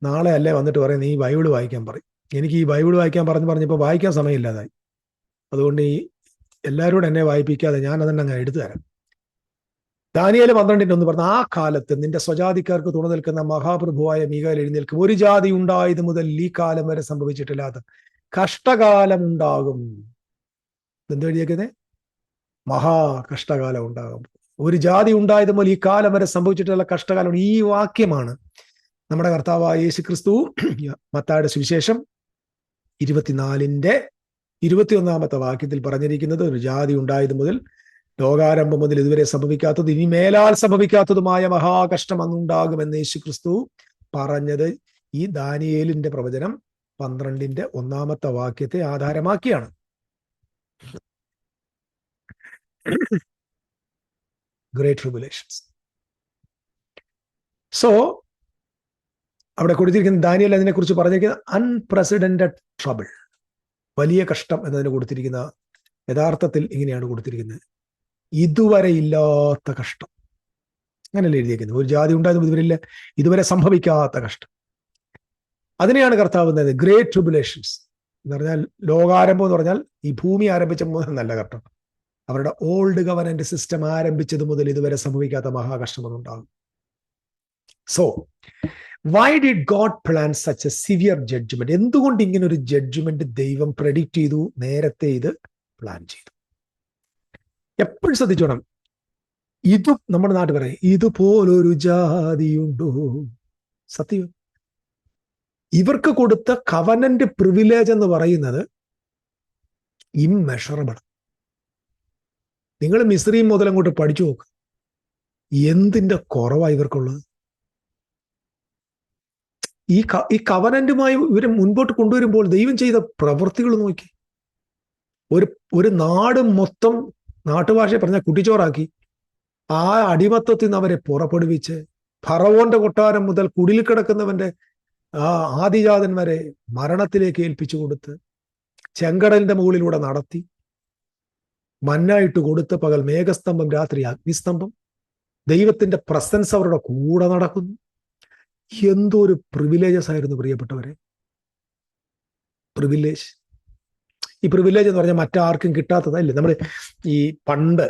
നാളെ അല്ലേ വന്നിട്ട് പറയും നീ ബൈബിൾ വായിക്കാൻ പറയും. എനിക്ക് ഈ ബൈബിൾ വായിക്കാൻ പറഞ്ഞപ്പോൾ വായിക്കാൻ സമയമില്ലാതായി. അതുകൊണ്ട് ഈ എല്ലാവരോടും എന്നെ വായിപ്പിക്കാതെ ഞാൻ അതന്നെ അങ്ങ് എടുത്തു തരാം. ദാനിയേൽ 12:1 പറഞ്ഞ, ആ കാലത്ത് നിന്റെ സ്വജാതിക്കാർക്ക് തുണ നിൽക്കുന്ന മഹാപ്രഭുവായ മീഖായേൽ എഴുന്നേൽക്കും. ഒരു ജാതി ഉണ്ടായത് മുതൽ ഈ കാലം വരെ സംഭവിച്ചിട്ടില്ലാത്ത കഷ്ടകാലം ഉണ്ടാകും. എന്താ എഴുതിയേക്കുന്നത്? മഹാ കഷ്ടകാലം ഉണ്ടാകും. ഒരു ജാതി ഉണ്ടായത് മുതൽ ഈ കാലം വരെ സംഭവിച്ചിട്ടുള്ള കഷ്ടകാലം. ഈ വാക്യമാണ് നമ്മുടെ കർത്താവായ യേശു ക്രിസ്തു മത്തായിയുടെ സുവിശേഷം 24-21 വാക്യത്തിൽ പറഞ്ഞിരിക്കുന്നത്. ഒരു ജാതി ഉണ്ടായത് മുതൽ ലോകാരംഭം മുതൽ ഇതുവരെ സംഭവിക്കാത്തത്, ഇനി മേലാൽ സംഭവിക്കാത്തതുമായ മഹാകഷ്ടം അന്നുണ്ടാകുമെന്ന് യേശു ക്രിസ്തു പറഞ്ഞത് ഈ ദാനിയേലിന്റെ പ്രവചനം 12-1 വാക്യത്തെ ആധാരമാക്കിയാണ്. Great tribulations. സോ അവിടെ കൊടുത്തിരിക്കുന്ന ദാനിയേൽ അതിനെ കുറിച്ച് പറഞ്ഞിരിക്കുന്ന അൺപ്രസിഡന്റഡ് ട്രബിൾ, വലിയ കഷ്ടം എന്നതിന് കൊടുത്തിരിക്കുന്ന യഥാർത്ഥത്തിൽ ഇങ്ങനെയാണ് കൊടുത്തിരിക്കുന്നത്, ഇതുവരെ ഇല്ലാത്ത കഷ്ടം. അങ്ങനെയല്ലേ എഴുതിയിരിക്കുന്നത്. ഒരു ജാതി ഉണ്ടായതും ഇതുവരെ സംഭവിക്കാത്ത കഷ്ടം. അതിനെയാണ് കർത്താവ് ഗ്രേറ്റ് ട്രിബുലേഷൻസ് എന്ന് പറഞ്ഞാൽ. ലോകാരംഭം എന്ന് പറഞ്ഞാൽ ഈ ഭൂമി ആരംഭിച്ച മുതൽ നല്ല കഷ്ടം. അവരുടെ ഓൾഡ് ഗവർണന്റ് സിസ്റ്റം ആരംഭിച്ചത് മുതൽ ഇതുവരെ സംഭവിക്കാത്ത മഹാകഷ്ടമൊന്നുണ്ടാകും. So why did God plan such a severe judgment? എന്തുകൊണ്ട് ഇങ്ങനെ ഒരു ജഡ്ജ്മെന്റ് ദൈവം പ്രെഡിക്റ്റ് ചെയ്തു, നേരത്തെ ഇത് പ്ലാൻ ചെയ്തു? എപ്പോഴും ശ്രദ്ധിച്ചോണം. ഇത് നമ്മുടെ നാട്ടിൽ പറയും, ഇതുപോലൊരു ജാതിയുണ്ടോ? സത്യം. ഇവർക്ക് കൊടുത്ത കവനന്റ് പ്രിവിലേജ് എന്ന് പറയുന്നത് ഇമ്മെഷറബിൾ. നിങ്ങൾ മിസ്രൈം മുതൽ അങ്ങോട്ട് പഠിച്ചു നോക്ക്, എന്തിന്റെ കുറവാ ഇവർക്കുള്ളത്. ഈ കവനന്റുമായി ഇവരെ മുൻപോട്ട് കൊണ്ടുവരുമ്പോൾ ദൈവം ചെയ്ത പ്രവൃത്തികൾ നോക്കി. ഒരു നാട് മൊത്തം, നാട്ടുഭാഷ പറഞ്ഞ കുട്ടിച്ചോറാക്കി, ആ അടിമത്തത്തിൽ നിന്ന് അവരെ പുറപ്പെടുവിച്ച് ഫറവോന്റെ കൊട്ടാരം മുതൽ കുടിൽ കിടക്കുന്നവന്റെ ആ ആദിജാതൻ വരെ മരണത്തിലേക്ക് ഏൽപ്പിച്ചു കൊടുത്ത്, ചെങ്കടലിന്റെ മുകളിലൂടെ നടത്തി, മന്നായിട്ട് കൊടുത്ത്, പകൽ മേഘസ്തംഭം രാത്രി അഗ്നിസ്തംഭം, ദൈവത്തിന്റെ പ്രസൻസ് അവരുടെ കൂടെ നടക്കുന്നു. എന്തോ ഒരു പ്രിവിലേജസ് ആയിരുന്നു പ്രിയപ്പെട്ടവരെ. പ്രിവിലേജ്. ഈ പ്രിവിലേജ് എന്ന് പറഞ്ഞാൽ മറ്റാർക്കും കിട്ടാത്തതല്ലേ. നമ്മൾ ഈ പണ്ട്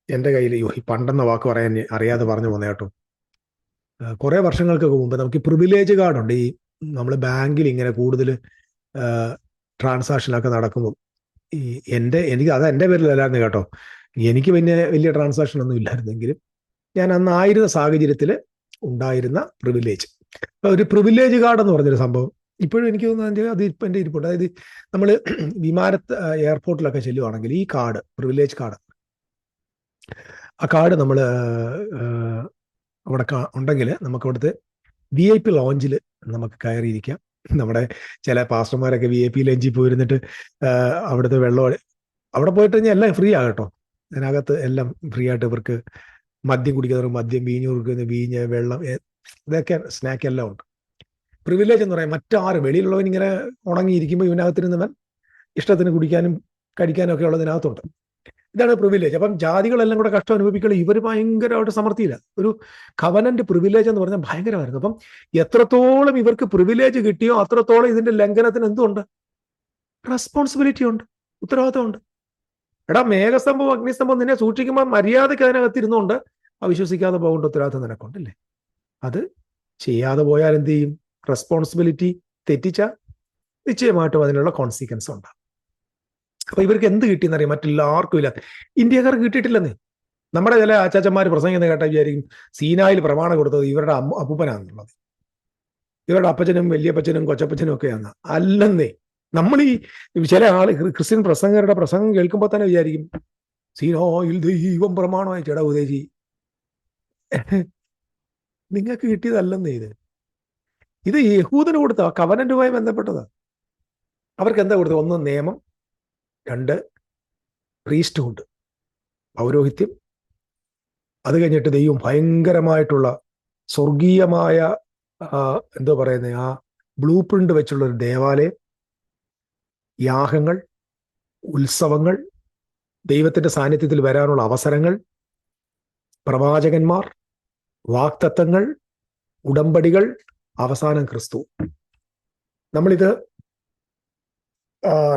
എൻ്റെ കയ്യിൽ ഈ പണ്ടെന്ന വാക്ക് പറയാൻ അറിയാതെ പറഞ്ഞു പോന്നെ കേട്ടോ. കുറെ വർഷങ്ങൾക്കൊക്കെ മുമ്പ് നമുക്ക് പ്രിവിലേജ് കാർഡുണ്ട്. ഈ നമ്മൾ ബാങ്കിൽ ഇങ്ങനെ കൂടുതൽ ട്രാൻസാക്ഷനൊക്കെ നടക്കുമ്പോൾ എനിക്ക് അത് എൻ്റെ പേരിലല്ലായിരുന്നു കേട്ടോ. എനിക്ക് പിന്നെ വലിയ ട്രാൻസാക്ഷൻ ഒന്നും ഇല്ലായിരുന്നെങ്കിലും ഞാൻ അന്ന് ആയിരുന്ന സാഹചര്യത്തിൽ ഉണ്ടായിരുന്ന പ്രിവിലേജ്. ഒരു പ്രിവിലേജ് കാർഡ് എന്ന് പറഞ്ഞൊരു സംഭവം ഇപ്പോഴും എനിക്ക് തോന്നുന്നത് അത് ഇപ്പം എൻ്റെ ഇരിപ്പുണ്ട്. അതായത് നമ്മൾ വിമാനത്ത് എയർപോർട്ടിലൊക്കെ ചെല്ലുവാണെങ്കിൽ ഈ കാർഡ്, പ്രിവിലേജ് കാർഡ്, ആ കാർഡ് നമ്മൾ അവിടെ ഉണ്ടെങ്കിൽ നമുക്ക് അവിടുത്തെ VIP ലോഞ്ചിൽ നമുക്ക് കയറിയിരിക്കാം. നമ്മുടെ ചില പാസ്റ്റർമാരൊക്കെ VIP ലഞ്ചിൽ പോയിരുന്നിട്ട് അവിടുത്തെ വെള്ളം അവിടെ പോയിട്ട് കഴിഞ്ഞാൽ എല്ലാം ഫ്രീ ആകട്ടോ. അതിനകത്ത് എല്ലാം ഫ്രീ ആയിട്ട് ഇവർക്ക് മദ്യം കുടിക്കുന്നവർക്ക് മദ്യം, വീഞ്ഞ് കുടിക്കുന്ന വീഞ്ഞ്, വെള്ളം, ഇതൊക്കെ സ്നാക്ക് എല്ലാം ഉണ്ട്. പ്രിവിലേജ് എന്ന് പറയാം. മറ്റാരും വെളിയിലുള്ളവൻ ഇങ്ങനെ ഉണങ്ങിയിരിക്കുമ്പോൾ ഇവനകത്തിരുന്നവൻ ഇഷ്ടത്തിന് കുടിക്കാനും കഴിക്കാനും ഒക്കെ ഉള്ളതിനകത്തുണ്ട്. ഇതാണ് പ്രിവിലേജ്. അപ്പം ജാതികളെല്ലാം കൂടെ കഷ്ടം അനുഭവിക്കുമ്പോൾ ഇവർ ഭയങ്കരമായിട്ട് സമർത്ഥിയില്ല. ഒരു കവനന്റ് പ്രിവിലേജ് എന്ന് പറഞ്ഞാൽ ഭയങ്കരമായിരുന്നു. അപ്പം എത്രത്തോളം ഇവർക്ക് പ്രിവിലേജ് കിട്ടിയോ അത്രത്തോളം ഇതിന്റെ ലംഘനത്തിന് എന്തുണ്ട്? റെസ്പോൺസിബിലിറ്റി ഉണ്ട്, ഉത്തരവാദിത്തമുണ്ട്. എടാ, മേഘസ്തംഭവും അഗ്നിസ്തംഭവും നിന്നെ സൂക്ഷിക്കുമ്പോൾ മര്യാദയ്ക്ക് അതിനകത്തിരുന്നുകൊണ്ട് അവിശ്വസിക്കാതെ പോകേണ്ട ഉത്തരവാദിത്തം നിനക്കുണ്ടല്ലേ. അത് ചെയ്യാതെ പോയാൽ എന്ത് ചെയ്യും? റെസ്പോൺസിബിലിറ്റി തെറ്റിച്ച നിശ്ചയമായിട്ടും അതിനുള്ള കോൺസിക്വൻസ് ഉണ്ടാകും. അപ്പൊ ഇവർക്ക് എന്ത് കിട്ടിയെന്നറിയാം, മറ്റെല്ലാവർക്കും ഇല്ല. ഇന്ത്യക്കാർക്ക് കിട്ടിയിട്ടില്ലെന്നേ. നമ്മുടെ ചില ആച്ചാച്ചന്മാർ പ്രസംഗിക്കുന്ന കേട്ടാ വിചാരിക്കും സീനായിൽ പ്രമാണം കൊടുത്തത് ഇവരുടെ അപ്പൂപ്പനാണെന്നുള്ളത്, ഇവരുടെ അപ്പച്ചനും വലിയപ്പച്ചനും കൊച്ചപ്പച്ചനും ഒക്കെയാണ്. അല്ലെന്നേ. നമ്മൾ ഈ ചില ആള് ക്രിസ്ത്യൻ പ്രസംഗരുടെ പ്രസംഗം കേൾക്കുമ്പോൾ തന്നെ വിചാരിക്കും സീനായിൽ ദൈവം പ്രമാണമായി. ചേടാ ഉദ്ദേശി, നിങ്ങൾക്ക് കിട്ടിയതല്ലെന്നേ. ഇത് യഹൂദന് കൊടുത്ത കവനന്റുമായി ബന്ധപ്പെട്ടതാ. അവർക്ക് എന്താ കൊടുത്തത്? ഒന്ന് നിയമം, രണ്ട് പ്രീസ്റ്റ്ഹുഡ്, പൗരോഹിത്യം. അത് കഴിഞ്ഞിട്ട് ദൈവം ഭയങ്കരമായിട്ടുള്ള സ്വർഗീയമായ എന്തോ പറയുന്നത്, ആ ബ്ലൂ പ്രിന്റ് വെച്ചുള്ള ഒരു ദേവാലയം, യാഗങ്ങൾ, ഉത്സവങ്ങൾ, ദൈവത്തിന്റെ സാന്നിധ്യത്തിൽ വരാനുള്ള അവസരങ്ങൾ, പ്രവാചകന്മാർ, വാക്തത്വങ്ങൾ, ഉടമ്പടികൾ, അവസാനം ക്രിസ്തു. നമ്മളിത്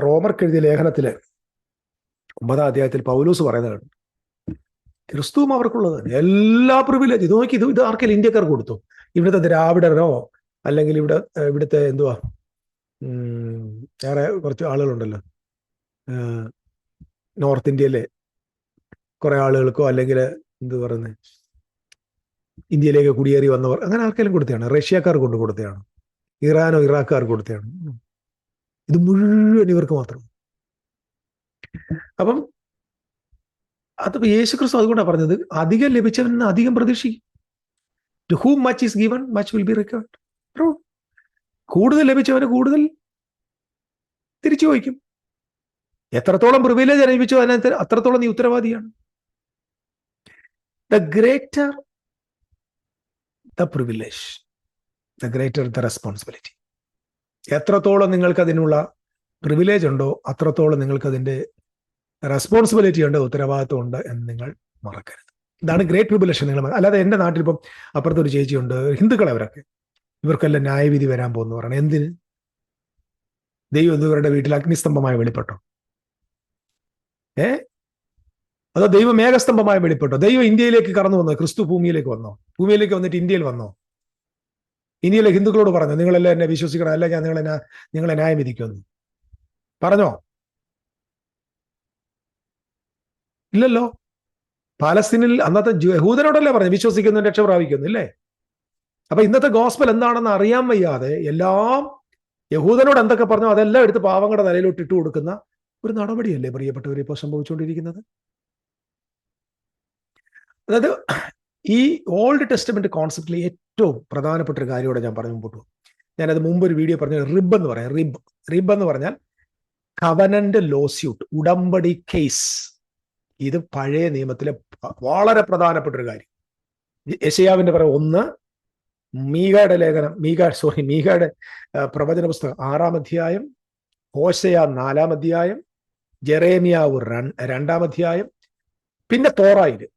റോമർക്കെഴുതിയ ലേഖനത്തില് 9-ാം അധ്യായത്തിൽ പൗലൂസ് പറയുന്നതാണ്. ക്രിസ്തുവും അവർക്കുള്ളത് എല്ലാ പ്രിവിലേജ്. ഇത് നോക്കി, ഇത് ആർക്കെങ്കിലും ഇന്ത്യക്കാർ കൊടുത്തു? ഇവിടുത്തെ ദ്രാവിഡരോ അല്ലെങ്കിൽ ഇവിടുത്തെ എന്തുവാ വേറെ കുറച്ച് ആളുകളുണ്ടല്ലോ, നോർത്ത് ഇന്ത്യയിലെ കുറെ ആളുകൾക്കോ അല്ലെങ്കിൽ എന്ത് പറയുന്നത് ഇന്ത്യയിലേക്ക് കുടിയേറി വന്നവർ, അങ്ങനെ ആർക്കെങ്കിലും കൊടുത്തതാണ്? റഷ്യക്കാർ കൊണ്ട് കൊടുത്തതാണ്? ഇറാനോ ഇറാഖുകാർ കൊടുത്തതാണ്? ഇത് മുഴുവൻ ഇവർക്ക് മാത്രം. അപ്പം അത് യേശു ക്രിസ്തു അതുകൊണ്ടാണ് പറഞ്ഞത്, അധികം ലഭിച്ചവന് അധികം പ്രതീക്ഷിക്കും. To whom much is given much will be required. കൂടുതൽ ലഭിച്ചവന് കൂടുതൽ തിരിച്ചു ചോദിക്കും. എത്രത്തോളം പ്രിവിലേജ് അനുഭവിച്ചോ അതിനകത്ത് അത്രത്തോളം നീ ഉത്തരവാദിയാണ്. The greater the privilege, the greater the responsibility. എത്രത്തോളം നിങ്ങൾക്ക് അതിനുള്ള പ്രിവിലേജ് ഉണ്ടോ അത്രത്തോളം നിങ്ങൾക്ക് അതിന്റെ റെസ്പോൺസിബിലിറ്റി ഉണ്ട്, ഉത്തരവാദിത്വം ഉണ്ട് എന്ന് നിങ്ങൾ മറക്കരുത്. ഇതാണ് ഗ്രേറ്റ് ട്രിബുലേഷൻ. നിങ്ങൾ അല്ലാതെ എൻ്റെ നാട്ടിലിപ്പം അപ്പുറത്തൊരു ചേച്ചിയുണ്ട്, ഹിന്ദുക്കളെ, അവരൊക്കെ ഇവർക്കെല്ലാം ന്യായവിധി വരാൻ പോകുന്നു പറയണം. എന്തിന്? ദൈവം ഇവരുടെ വീട്ടിൽ അഗ്നിസ്തംഭമായി വെളിപ്പെട്ടോ? അതോ ദൈവം മേഘസ്തംഭമായി വെളിപ്പെട്ടോ? ദൈവം ഇന്ത്യയിലേക്ക് കടന്നു വന്നോ? ക്രിസ്തു ഭൂമിയിലേക്ക് വന്നോ? ഭൂമിയിലേക്ക് വന്നിട്ട് ഇന്ത്യയിൽ വന്നോ? ഇന്ത്യയിലെ ഹിന്ദുക്കളോട് പറഞ്ഞു നിങ്ങളെല്ലാം എന്നെ വിശ്വസിക്കണം, അല്ല ഞാൻ നിങ്ങളെ ന്യായം വിധിക്കുമെന്ന് പറഞ്ഞോ? ഇല്ലല്ലോ. പാലസ്തീനിൽ അന്നത്തെ യഹൂദനോടല്ലേ പറഞ്ഞു വിശ്വസിക്കുന്നു രക്ഷ പ്രാപിക്കുന്നു, ഇല്ലേ? അപ്പൊ ഇന്നത്തെ ഗോസ്പൽ എന്താണെന്ന് അറിയാൻ വയ്യാതെ എല്ലാം യഹൂദനോട് എന്തൊക്കെ പറഞ്ഞോ അതെല്ലാം എടുത്ത് പാവങ്ങളുടെ തലയിലോട്ട് ഇട്ടു കൊടുക്കുന്ന ഒരു നടപടിയല്ലേ പ്രിയപ്പെട്ടവർ ഇപ്പോൾ സംഭവിച്ചുകൊണ്ടിരിക്കുന്നത്. അതായത് ഈ ഓൾഡ് ടെസ്റ്റമെന്റ് കോൺസെപ്റ്റിലെ ഏറ്റവും പ്രധാനപ്പെട്ട ഒരു കാര്യത്തോടെ ഞാൻ പറഞ്ഞു മുമ്പോട്ട് പോകും. ഞാനത് മുമ്പ് ഒരു വീഡിയോ പറഞ്ഞു. റിബ് എന്ന് പറയാം. റിബ് എന്ന് പറഞ്ഞാൽ കവനന്റ് ലോസ്യൂട്ട്, ഉടമ്പടി കേസ്. ഇത് പഴയ നിയമത്തിലെ വളരെ പ്രധാനപ്പെട്ട ഒരു കാര്യം. യെശയ്യാവിന്റെ പറയും 1, മീഖയുടെ ലേഖനം, മീഖയുടെ പ്രവചന പുസ്തകം 6-ാം അധ്യായം, ഹോശയ 4-ാം അധ്യായം, ജെറേമിയാവ് 2-ാം അധ്യായം, പിന്നെ തോറായില്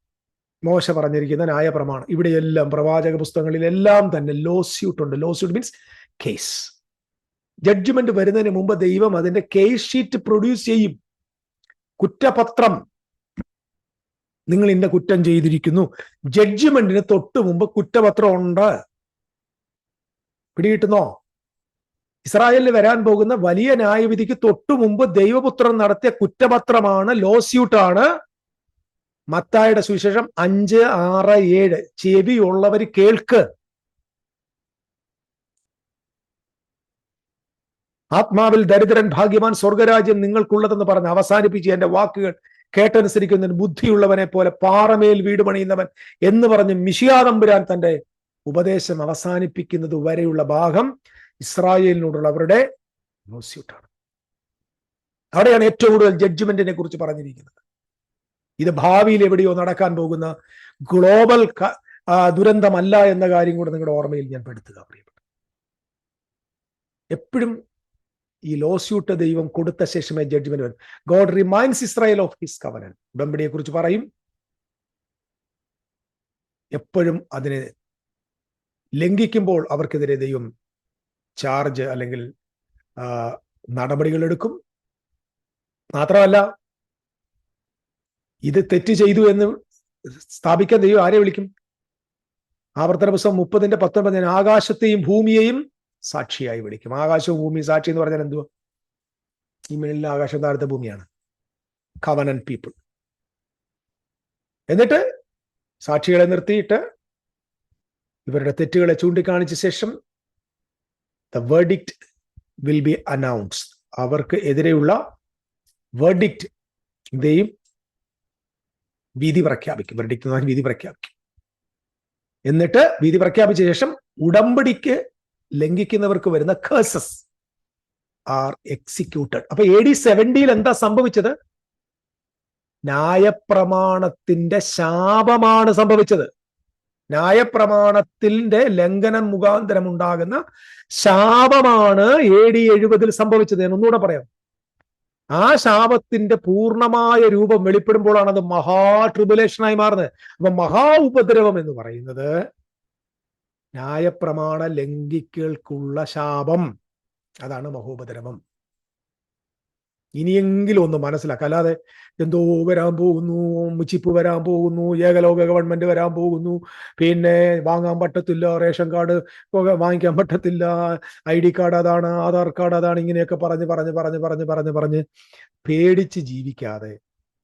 മോശ പറഞ്ഞിരിക്കുന്ന ന്യായപ്രമാണം. ഇവിടെയെല്ലാം പ്രവാചക പുസ്തകങ്ങളിലെല്ലാം തന്നെ ലോസ്യൂട്ട് ഉണ്ട്. Lawsuit means case. ജഡ്ജ്മെന്റ് വരുന്നതിന് മുമ്പ് ദൈവം അതിന്റെ കേസ് ഷീറ്റ് പ്രൊഡ്യൂസ് ചെയ്യും. കുറ്റപത്രം, നിങ്ങൾ ഇന്ന കുറ്റം ചെയ്തിരിക്കുന്നു. ജഡ്ജ്മെന്റിന് തൊട്ട് മുമ്പ് കുറ്റപത്രം ഉണ്ട്. പിടികിട്ടുന്നോ? ഇസ്രായേലിൽ വരാൻ പോകുന്ന വലിയ ന്യായവിധിക്ക് തൊട്ടു മുമ്പ് ദൈവപുത്രൻ നടത്തിയ കുറ്റപത്രമാണ്, ലോസ്യൂട്ടാണ്. മത്തായിയുടെ സുവിശേഷം 5, 6, 7 ചെവിയുള്ളവർ കേൾക്ക്. ആത്മാവിൽ ദരിദ്രൻ ഭാഗ്യവാൻ, സ്വർഗരാജ്യം നിങ്ങൾക്കുള്ളതെന്ന് പറഞ്ഞ് അവസാനിപ്പിച്ച് എന്റെ വാക്കുകൾ കേട്ടനുസരിക്കുന്നതിന് ബുദ്ധിയുള്ളവനെ പോലെ പാറമേൽ വീട് പണിയുന്നവൻ എന്ന് പറഞ്ഞ് മിശിഹാ തമ്പുരാൻ തന്റെ ഉപദേശം അവസാനിപ്പിക്കുന്നത് വരെയുള്ള ഭാഗം ഇസ്രായേലിനോടുള്ള അവരുടെ ലോസ്യൂട്ടാണ്. അവിടെയാണ് ഏറ്റവും കൂടുതൽ ജഡ്ജ്മെന്റിനെ കുറിച്ച് പറഞ്ഞിരിക്കുന്നത്. ഇത് ഭാവിയിൽ എവിടെയോ നടക്കാൻ പോകുന്ന ഗ്ലോബൽ ദുരന്തമല്ല എന്ന കാര്യം കൂടെ നിങ്ങളുടെ ഓർമ്മയിൽ ഞാൻ പെടുത്തുക പ്രിയപ്പെട്ട. എപ്പോഴും ഈ ലോസ്യൂട്ട് ദൈവം കൊടുത്ത ശേഷമേ ജഡ്ജ്മെന്റ് വരും. God reminds Israel of his covenant. ഉടമ്പടിയെ കുറിച്ച് പറയും, എപ്പോഴും അതിനെ ലംഘിക്കുമ്പോൾ അവർക്കെതിരെ ദൈവം ചാർജ് അല്ലെങ്കിൽ നടപടികൾ എടുക്കും. മാത്രമല്ല, ഇത് തെറ്റ് ചെയ്തു എന്ന് സ്ഥാപിക്കാൻ ദൈവം ആരെ വിളിക്കും? ആവർത്തന പുസ്തകം 30:19 ആകാശത്തെയും ഭൂമിയെയും സാക്ഷിയായി വിളിക്കും. ആകാശവും ഭൂമിയും സാക്ഷി എന്ന് പറഞ്ഞാൽ എന്തുവാ? ഈ മേളിലെ ആകാശം താഴത്തെ ഭൂമിയാണ്. Covenant people. എന്നിട്ട് സാക്ഷികളെ നിർത്തിയിട്ട് ഇവരുടെ തെറ്റുകളെ ചൂണ്ടിക്കാണിച്ച ശേഷം the verdict will be announced. അവർക്ക് എതിരെയുള്ള വെർഡിക്റ്റ് ദൈവം വിധി പ്രഖ്യാപിക്കും. വെർഡിക്റ്റ് എന്ന് വിധി പ്രഖ്യാപിക്കും. എന്നിട്ട് വിധി പ്രഖ്യാപിച്ച ശേഷം ഉടമ്പടിക്ക് ലംഘിക്കുന്നവർക്ക് വരുന്ന കേഴ്സസ് ആർ എക്സിക്യൂട്ടഡ്. അപ്പൊ AD 70 എന്താ സംഭവിച്ചത്? ന്യായപ്രമാണത്തിന്റെ ശാപമാണ് സംഭവിച്ചത്. ന്യായപ്രമാണത്തിന്റെ ലംഘനം മുഖാന്തരം ഉണ്ടാകുന്ന ശാപമാണ് AD 70 സംഭവിച്ചത്. ഞാൻ ഒന്നുകൂടെ പറയാം. ആ ശാപത്തിന്റെ പൂർണ്ണമായ രൂപം വെളിപ്പെടുമ്പോഴാണ് അത് മഹാ ട്രിബുലേഷനായി മാറുന്നത്. അപ്പൊ മഹാ ഉപദ്രവം എന്ന് പറയുന്നത് ന്യായപ്രമാണ ലംഘികൾക്കുള്ള ശാപം. അതാണ് മഹോപദ്രവം. ഇനിയെങ്കിലും ഒന്ന് മനസ്സിലാക്കുക. അല്ലാതെ എന്തോ വരാൻ പോകുന്നു, മുച്ചിപ്പ് വരാൻ പോകുന്നു, ഏകലോക ഗവൺമെന്റ് വരാൻ പോകുന്നു, പിന്നെ വാങ്ങാൻ പറ്റത്തില്ല, റേഷൻ കാർഡ് വാങ്ങിക്കാൻ പറ്റത്തില്ല, ID കാർഡ് അതാണ്, ആധാർ കാർഡ് അതാണ്, ഇങ്ങനെയൊക്കെ പറഞ്ഞ് പേടിച്ച് ജീവിക്കാതെ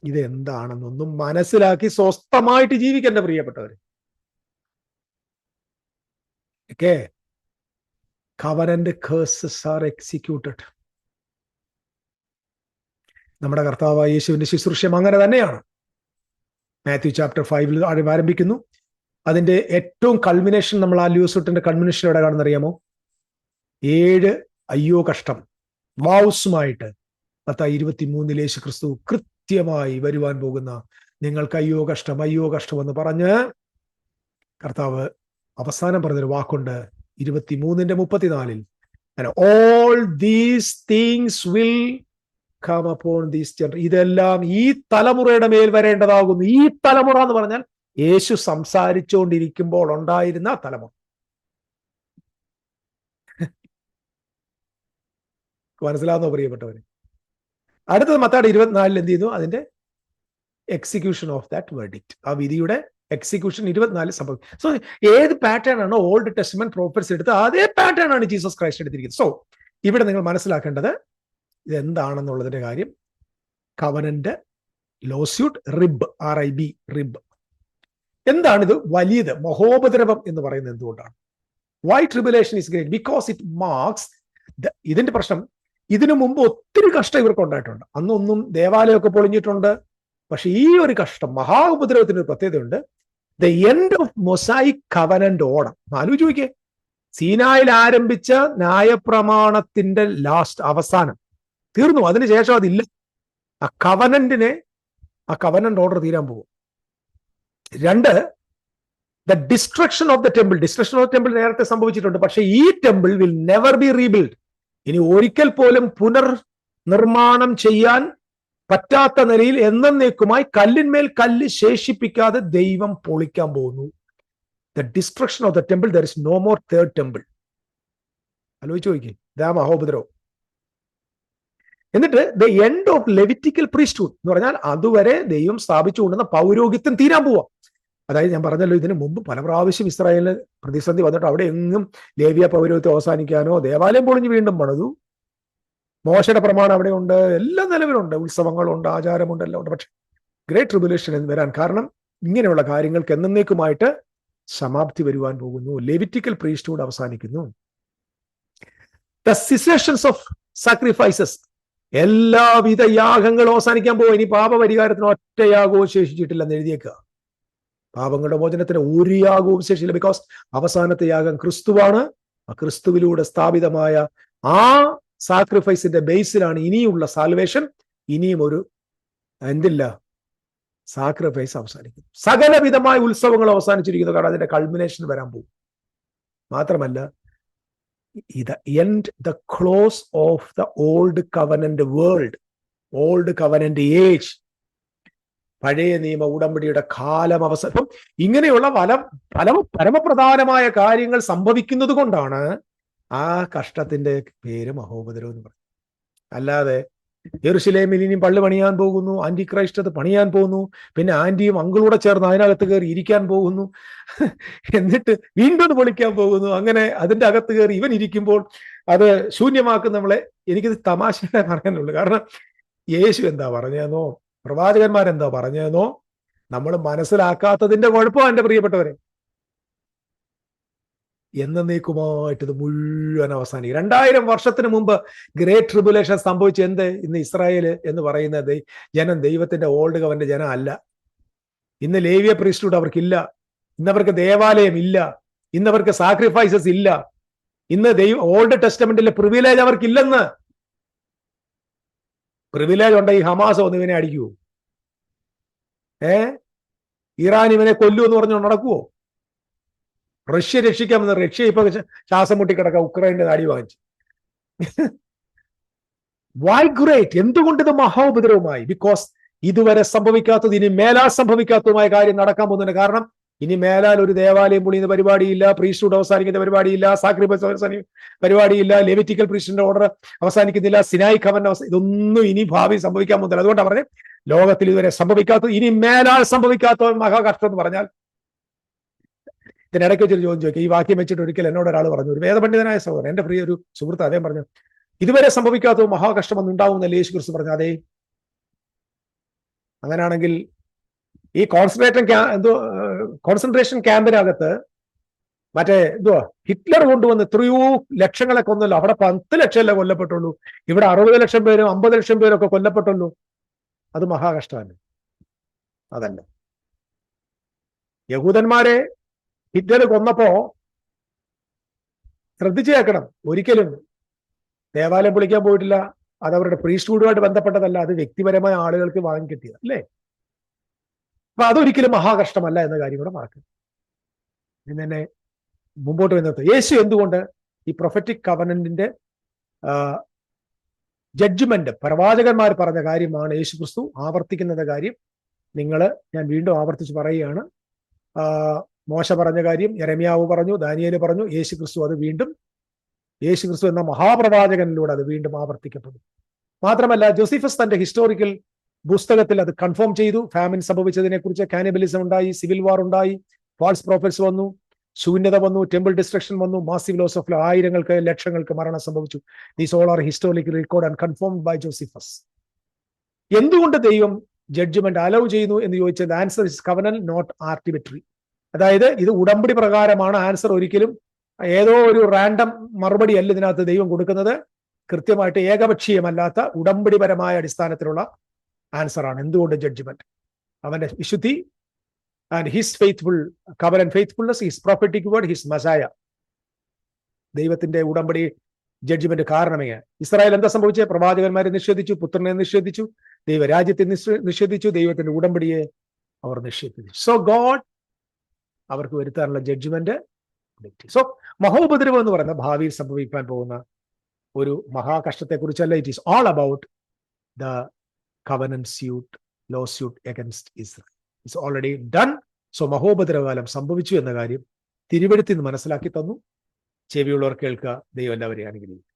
ഇതെന്താണെന്നൊന്നും മനസ്സിലാക്കി സ്വസ്ഥമായിട്ട് ജീവിക്കേണ്ട പ്രിയപ്പെട്ടവര്. Okay, covenant curses are executed. നമ്മുടെ കർത്താവായ യേശുവിന്റെ ശുശ്രൂഷയും അങ്ങനെ തന്നെയാണ്. മാത്യു ചാപ്റ്റർ 5 ആരംഭിക്കുന്നു. അതിന്റെ ഏറ്റവും കൾമിനേഷൻ നമ്മൾ ആ ലൂസൂട്ടിന്റെ കൾമിനേഷൻ എവിടെ കാണുന്നറിയാമോ? 7 അയ്യോ കഷ്ടം വാവുസുമായിട്ട് Matthew 23 യേശു ക്രിസ്തു കൃത്യമായി വരുവാൻ പോകുന്ന നിങ്ങൾക്ക് അയ്യോ കഷ്ടം എന്ന് പറഞ്ഞ് കർത്താവ് അവസാനം പറഞ്ഞൊരു വാക്കുണ്ട് 23:34. All these things will come upon these children. ഇതെല്ലാം ഈ തലമുറയുടെ മേൽ വരേണ്ടതാകുന്നു. ഈ തലമുറ എന്ന് പറഞ്ഞാൽ യേശു സംസാരിച്ചുകൊണ്ടിരിക്കുമ്പോൾ ഉണ്ടായിരുന്ന തലമുറ. മനസ്സിലാവുന്നോ പ്രിയപ്പെട്ടവര്? അടുത്തത് Matthew 24 എന്ത് ചെയ്യുന്നു? അതിന്റെ എക്സിക്യൂഷൻ ഓഫ് ദാറ്റ് വെർഡിക്റ്റ്. ആ വിധിയുടെ എക്സിക്യൂഷൻ 24 സംഭവിക്കും. സോ ഏത് പാറ്റേൺ ആണോ ഓൾഡ് ടെസ്റ്റ്മെന്റ് പ്രോഫറ്റ്സ് എടുത്ത് അതേ പാറ്റേൺ ആണ് ജീസസ് ക്രൈസ്റ്റ് എടുത്തിരിക്കുന്നത്. സോ ഇവിടെ നിങ്ങൾ മനസ്സിലാക്കേണ്ടത് ഇതെന്താണെന്നുള്ളതിന്റെ കാര്യം. Covenant, lawsuit, rib, RIB, rib. എന്താണിത്? വലിയത് മഹോപദ്രവം എന്ന് പറയുന്നത് എന്തുകൊണ്ടാണ്? Why tribulation is great? Because it marks. ഇതിന്റെ പ്രശ്നം, ഇതിനു മുമ്പ് ഒത്തിരി കഷ്ടം ഇവർക്ക് ഉണ്ടായിട്ടുണ്ട്. അന്നൊന്നും ദേവാലയമൊക്കെ പൊളിഞ്ഞിട്ടുണ്ട്. പക്ഷെ ഈ ഒരു കഷ്ടം, മഹാ ഉപദ്രവത്തിന് ഒരു പ്രത്യേകതയുണ്ട്. The end of mosaic covenant order. ആലോചിച്ച് നോക്കിയേ, സീനായിൽ ആരംഭിച്ച ന്യായപ്രമാണത്തിന്റെ ലാസ്റ്റ് അവസാനം തീർന്നു. അതിനുശേഷം അതില്ല. ആ കവനന്റ് ഓർഡർ തീരാൻ പോകും. 2, the destruction of the temple. Destruction of temple നേരത്തെ സംഭവിച്ചിട്ടുണ്ട്. പക്ഷെ ഈ temple will never be rebuild. ഇനി ഒരിക്കൽ പോലും പുനർനിർമ്മാണം ചെയ്യാൻ പറ്റാത്ത നിലയിൽ എന്നേക്കുമായി കല്ലിന്മേൽ കല്ല് ശേഷിപ്പിക്കാതെ ദൈവം പൊളിക്കാൻ പോകുന്നു. The destruction of the temple. There is no more third temple. ആലോചിച്ച് നോക്കിയേ, ഇതാ മഹോപദ്രവം. എന്നിട്ട് the end of Levitical priesthood എന്ന് പറഞ്ഞാൽ അതുവരെ ദൈവം സ്ഥാപിച്ചുകൊണ്ടുന്ന പൗരോഹിത്യം തീരാൻ പോവാം. അതായത് ഞാൻ പറഞ്ഞല്ലോ, ഇതിനു മുമ്പ് പല പ്രാവശ്യം ഇസ്രായേലിന് പ്രതിസന്ധി വന്നിട്ട് അവിടെ എങ്ങും ലേവ്യ പൗരോഹിത്യം അവസാനിക്കാനോ, ദേവാലയം പൊളിഞ്ഞ് വീണ്ടും പണിതു, മോശയുടെ പ്രമാണം അവിടെ ഉണ്ട്, എല്ലാം നിലവിലുണ്ട്, ഉത്സവങ്ങളുണ്ട്, ആചാരമുണ്ട്, എല്ലാം ഉണ്ട്. പക്ഷെ ഗ്രേറ്റ് ട്രിബുലേഷൻ എന്ന് വരാൻ കാരണം ഇങ്ങനെയുള്ള കാര്യങ്ങൾക്ക് എന്നേക്കുമായിട്ട് സമാപ്തി വരുവാൻ പോകുന്നു. ലെവിറ്റിക്കൽ പ്രീസ്റ്റ്ഹുഡ് അവസാനിക്കുന്നു. The cessations of sacrifices. എല്ലാവിധ യാഗങ്ങളും അവസാനിക്കാൻ പോകും. ഇനി പാപപരിഹാരത്തിന് ഒറ്റ യാഗവും ശേഷിച്ചിട്ടില്ലെന്ന് എഴുതിയേക്കുക. പാപങ്ങളുടെ മോചനത്തിന് ഒരു യാഗവും ശേഷിച്ചില്ല. ബിക്കോസ് അവസാനത്തെ യാഗം ക്രിസ്തുവാണ്. ആ ക്രിസ്തുവിലൂടെ സ്ഥാപിതമായ ആ സാക്രിഫൈസിന്റെ ബേസിലാണ് ഇനിയുള്ള സാൽവേഷൻ. ഇനിയും ഒരു എന്തില്ല, സാക്രിഫൈസ് അവസാനിക്കുന്നു. സകലവിധമായ ഉത്സവങ്ങൾ അവസാനിച്ചിരിക്കുന്നു. കാരണം അതിന്റെ കൾമിനേഷൻ വരാൻ പോകും. മാത്രമല്ല, the end, the close of the old covenant world, old covenant age, പഴയ നിയമ ഉടമ്പടിയുടെ കാലം അവസാനം. ഇങ്ങനെയുള്ള പല പരമപ്രധാനമായ കാര്യങ്ങൾ സംഭവിക്കുന്നത് കൊണ്ടാണ് ആ കഷ്ടത്തിന്റെ പേര് മഹോപദ്രവം എന്ന് പറയുന്നത്. അല്ലാതെ യെരുശലേമിൽ ഇനിയും പള്ളി പണിയാൻ പോകുന്നു, ആന്റി ക്രൈസ്റ്റ് അത് പണിയാൻ പോകുന്നു, പിന്നെ ആന്റിയും അങ്കിളൂടെ ചേർന്ന് അതിനകത്ത് കയറി ഇരിക്കാൻ പോകുന്നു, എന്നിട്ട് വീണ്ടും അത് പൊളിക്കാൻ പോകുന്നു. അങ്ങനെ അതിന്റെ അകത്ത് കയറി ഇവൻ ഇരിക്കുമ്പോൾ അത് ശൂന്യമാക്കും നമ്മളെ. എനിക്കിത് തമാശയുടെ പറയാനുള്ളൂ. കാരണം യേശു എന്താ പറഞ്ഞതെന്നോ പ്രവാചകന്മാരെന്താ പറഞ്ഞതെന്നോ നമ്മൾ മനസ്സിലാക്കാത്തതിന്റെ കുഴപ്പം എൻ്റെ പ്രിയപ്പെട്ടവരെ. എന്നേക്കുമായിട്ട് ഇത് മുഴുവൻ അവസാനിക്കും. 2000 വർഷത്തിന് മുമ്പ് ഗ്രേറ്റ് ട്രിബുലേഷൻ സംഭവിച്ച എന്ത്? ഇന്ന് ഇസ്രായേൽ എന്ന് പറയുന്ന ജനം ദൈവത്തിന്റെ ഓൾഡ് കവന്റെ ജനം അല്ല. ഇന്ന് ലേവിയ പ്രീസ്റ്റ്ഹുഡ് അവർക്കില്ല. ഇന്നവർക്ക് ദേവാലയം ഇല്ല. ഇന്നവർക്ക് സാക്രിഫൈസസ് ഇല്ല. ഇന്ന് ഓൾഡ് ടെസ്റ്റമെന്റിലെ പ്രിവിലേജ് അവർക്കില്ലെന്ന്. പ്രിവിലേജ് ഉണ്ട്. ഈ ഹമാസ് ഒന്ന് ഇവനെ അടിക്കുവോ? ഇറാൻ ഇവനെ കൊല്ലൂ എന്ന് പറഞ്ഞു നടക്കുവോ? റഷ്യ രക്ഷിക്കാമെന്ന്. റഷ്യ ഇപ്പൊ ശ്വാസം മുട്ടിക്കിടക്ക ഉക്രൈന്റെ അടി വാങ്ങിച്ചു. Why great? എന്തുകൊണ്ട് ഇത് മഹോപദ്രവമായി? ബിക്കോസ് ഇതുവരെ സംഭവിക്കാത്തത് ഇനി മേലാൽ സംഭവിക്കാത്തതുമായ കാര്യം നടക്കാൻ പോകുന്നുണ്ട്. കാരണം ഇനി മേലാൽ ഒരു ദേവാലയം പൊളിയുന്ന പരിപാടിയില്ല, പ്രീസ്റ്റ്ഹുഡ് അവസാനിക്കുന്ന പരിപാടിയില്ല, സാക്രിഫൈസ് അവസാനിക്കുന്ന പരിപാടിയില്ല, ലെവിറ്റിക്കൽ പ്രീസ്റ്റിന്റെ ഓർഡർ അവസാനിക്കുന്നില്ല, സിനായി കവൻ ഇതൊന്നും ഇനി ഭാവി സംഭവിക്കാൻ പോകുന്നില്ല. അതുകൊണ്ടാണ് പറഞ്ഞത് ലോകത്തിൽ ഇതുവരെ സംഭവിക്കാത്തത് ഇനി മേലാൽ സംഭവിക്കാത്ത മഹാകഷ്ടം എന്ന് പറഞ്ഞാൽ. ഇതിനിടയ്ക്ക് വെച്ചൊരു ചോദ്യം ചോദിക്കുക. ഈ വാക്യം വെച്ചിട്ട് ഒരിക്കൽ എന്നോട് ഒരാൾ പറഞ്ഞു, ഒരു വേദപണ്ഡിതനായ സഹോദരൻ, എന്റെ പ്രിയ ഒരു സുഹൃത്ത്, അദ്ദേഹം പറഞ്ഞു, ഇതുവരെ സംഭവിക്കാത്ത മഹാകഷ്ടം ഒന്നും ഉണ്ടാവുമെന്നല്ലേ യേശു ക്രിസ്തു പറഞ്ഞു? അതേ. അങ്ങനെയാണെങ്കിൽ ഈ കോൺസെൻട്രേഷൻ ക്യാമ്പിനകത്ത് മറ്റേ ഹിറ്റ്ലർ കൊണ്ടുവന്ന് എത്രയോ ലക്ഷങ്ങളെ കൊന്നല്ലോ. അവിടെ 10 ലക്ഷമല്ലേ കൊല്ലപ്പെട്ടുള്ളൂ. ഇവിടെ 60 ലക്ഷം പേരും 50 ലക്ഷം പേരും ഒക്കെ കൊല്ലപ്പെട്ടുള്ളൂ. അത് മഹാകഷ്ടമല്ലേ? അതല്ല. യഹൂദന്മാരെ ഹിറ്റ്ലർ കൊന്നപ്പോ ശ്രദ്ധിച്ചു കേൾക്കണം, ഒരിക്കലും ദേവാലയം പൊളിക്കാൻ പോയിട്ടില്ല. അത് അവരുടെ പ്രീസ്റ്റ്ഹുഡുമായിട്ട് ബന്ധപ്പെട്ടതല്ല. അത് വ്യക്തിപരമായ ആളുകൾക്ക് വാങ്ങിക്കിട്ടിയത് അല്ലേ? അപ്പൊ അതൊരിക്കലും മഹാകഷ്ടമല്ല എന്ന കാര്യം കൂടെ മറക്കും. ഇന്നെ മുമ്പോട്ട് വന്നത് യേശു എന്തുകൊണ്ട് ഈ പ്രൊഫറ്റിക് കവനന്റിന്റെ ജഡ്ജ്മെന്റ് പ്രവാചകന്മാർ പറഞ്ഞ കാര്യമാണ് യേശു ക്രിസ്തു ആവർത്തിക്കുന്ന കാര്യം. ഞാൻ വീണ്ടും ആവർത്തിച്ച് പറയുകയാണ്. മോശ പറഞ്ഞ കാര്യം യെരമ്യാവ് പറഞ്ഞു, ദാനിയേൽ പറഞ്ഞു. യേശു ക്രിസ്തു എന്ന മഹാപ്രവാചകനിലൂടെ അത് വീണ്ടും ആവർത്തിക്കപ്പെടും. മാത്രമല്ല, ജോസിഫസ് തന്റെ ഹിസ്റ്റോറിക്കൽ പുസ്തകത്തിൽ അത് കൺഫേം ചെയ്തു. ഫാമിൻ സംഭവിച്ചതിനെ കുറിച്ച്, കാനിബലിസം ഉണ്ടായി, സിവിൽ വാർ ഉണ്ടായി, ഫാൾസ് പ്രോഫറ്റ്സ് വന്നു, ശൂന്യത വന്നു, ടെമ്പിൾ ഡിസ്ട്രക്ഷൻ വന്നു, മാസീവ് ലോസ് ഓഫ് ആയിരങ്ങൾക്ക് ലക്ഷങ്ങൾക്ക് മരണം സംഭവിച്ചു. These all are historical record and confirmed by Josephus. എന്തുകൊണ്ട് ദൈവം ജഡ്ജ്മെന്റ് അലൗ ചെയ്യുന്നു എന്ന് ചോദിച്ചത്, answer is covenant not arbitrary. അതായത് ഇത് ഉടമ്പടി പ്രകാരമാണ്. ആൻസർ ഒരിക്കലും ഏതോ ഒരു റാൻഡം മറുപടി അല്ല ഇതിനകത്ത് ദൈവം കൊടുക്കുന്നത്. കൃത്യമായിട്ട് ഏകപക്ഷീയമല്ലാത്ത ഉടമ്പടിപരമായ അടിസ്ഥാനത്തിലുള്ള ആൻസർ ആണ്. എന്തുകൊണ്ട് ജഡ്ജ്മെന്റ്? അവന്റെ വിശുദ്ധി and his faithful covenant faithfulness, his prophetic word, his മസായ. ദൈവത്തിന്റെ ഉടമ്പടി ജഡ്ജ്മെന്റ് കാരണമേ. ഇസ്രായേൽ എന്താ സംഭവിച്ചത്? പ്രവാചകന്മാരെ നിഷേധിച്ചു, പുത്രനെ നിഷേധിച്ചു, ദൈവരാജ്യത്തെ നിഷേധിച്ചു, ദൈവത്തിന്റെ ഉടമ്പടിയെ അവർ നിഷേധിച്ചു. സോ ഗോഡ് അവർക്ക് വരുത്താനുള്ള ജഡ്ജ്മെന്റ്. സോ മഹോപദ്രവം എന്ന് പറയുന്ന ഭാവിയിൽ സംഭവിക്കാൻ പോകുന്ന ഒരു മഹാകഷ്ടത്തെ കുറിച്ചല്ല. It is all about the covenant suit, lawsuit against Israel. It's already done. So മഹോപദ്രവകാലം സംഭവിച്ചു എന്ന കാര്യം തിരുവെഴുത്തിൽ നിന്ന് മനസ്സിലാക്കി തന്നു. ചെവിയുള്ളവർ കേൾക്കുക. ദൈവം എല്ലാവരെയും അനുഗ്രഹിക്കും.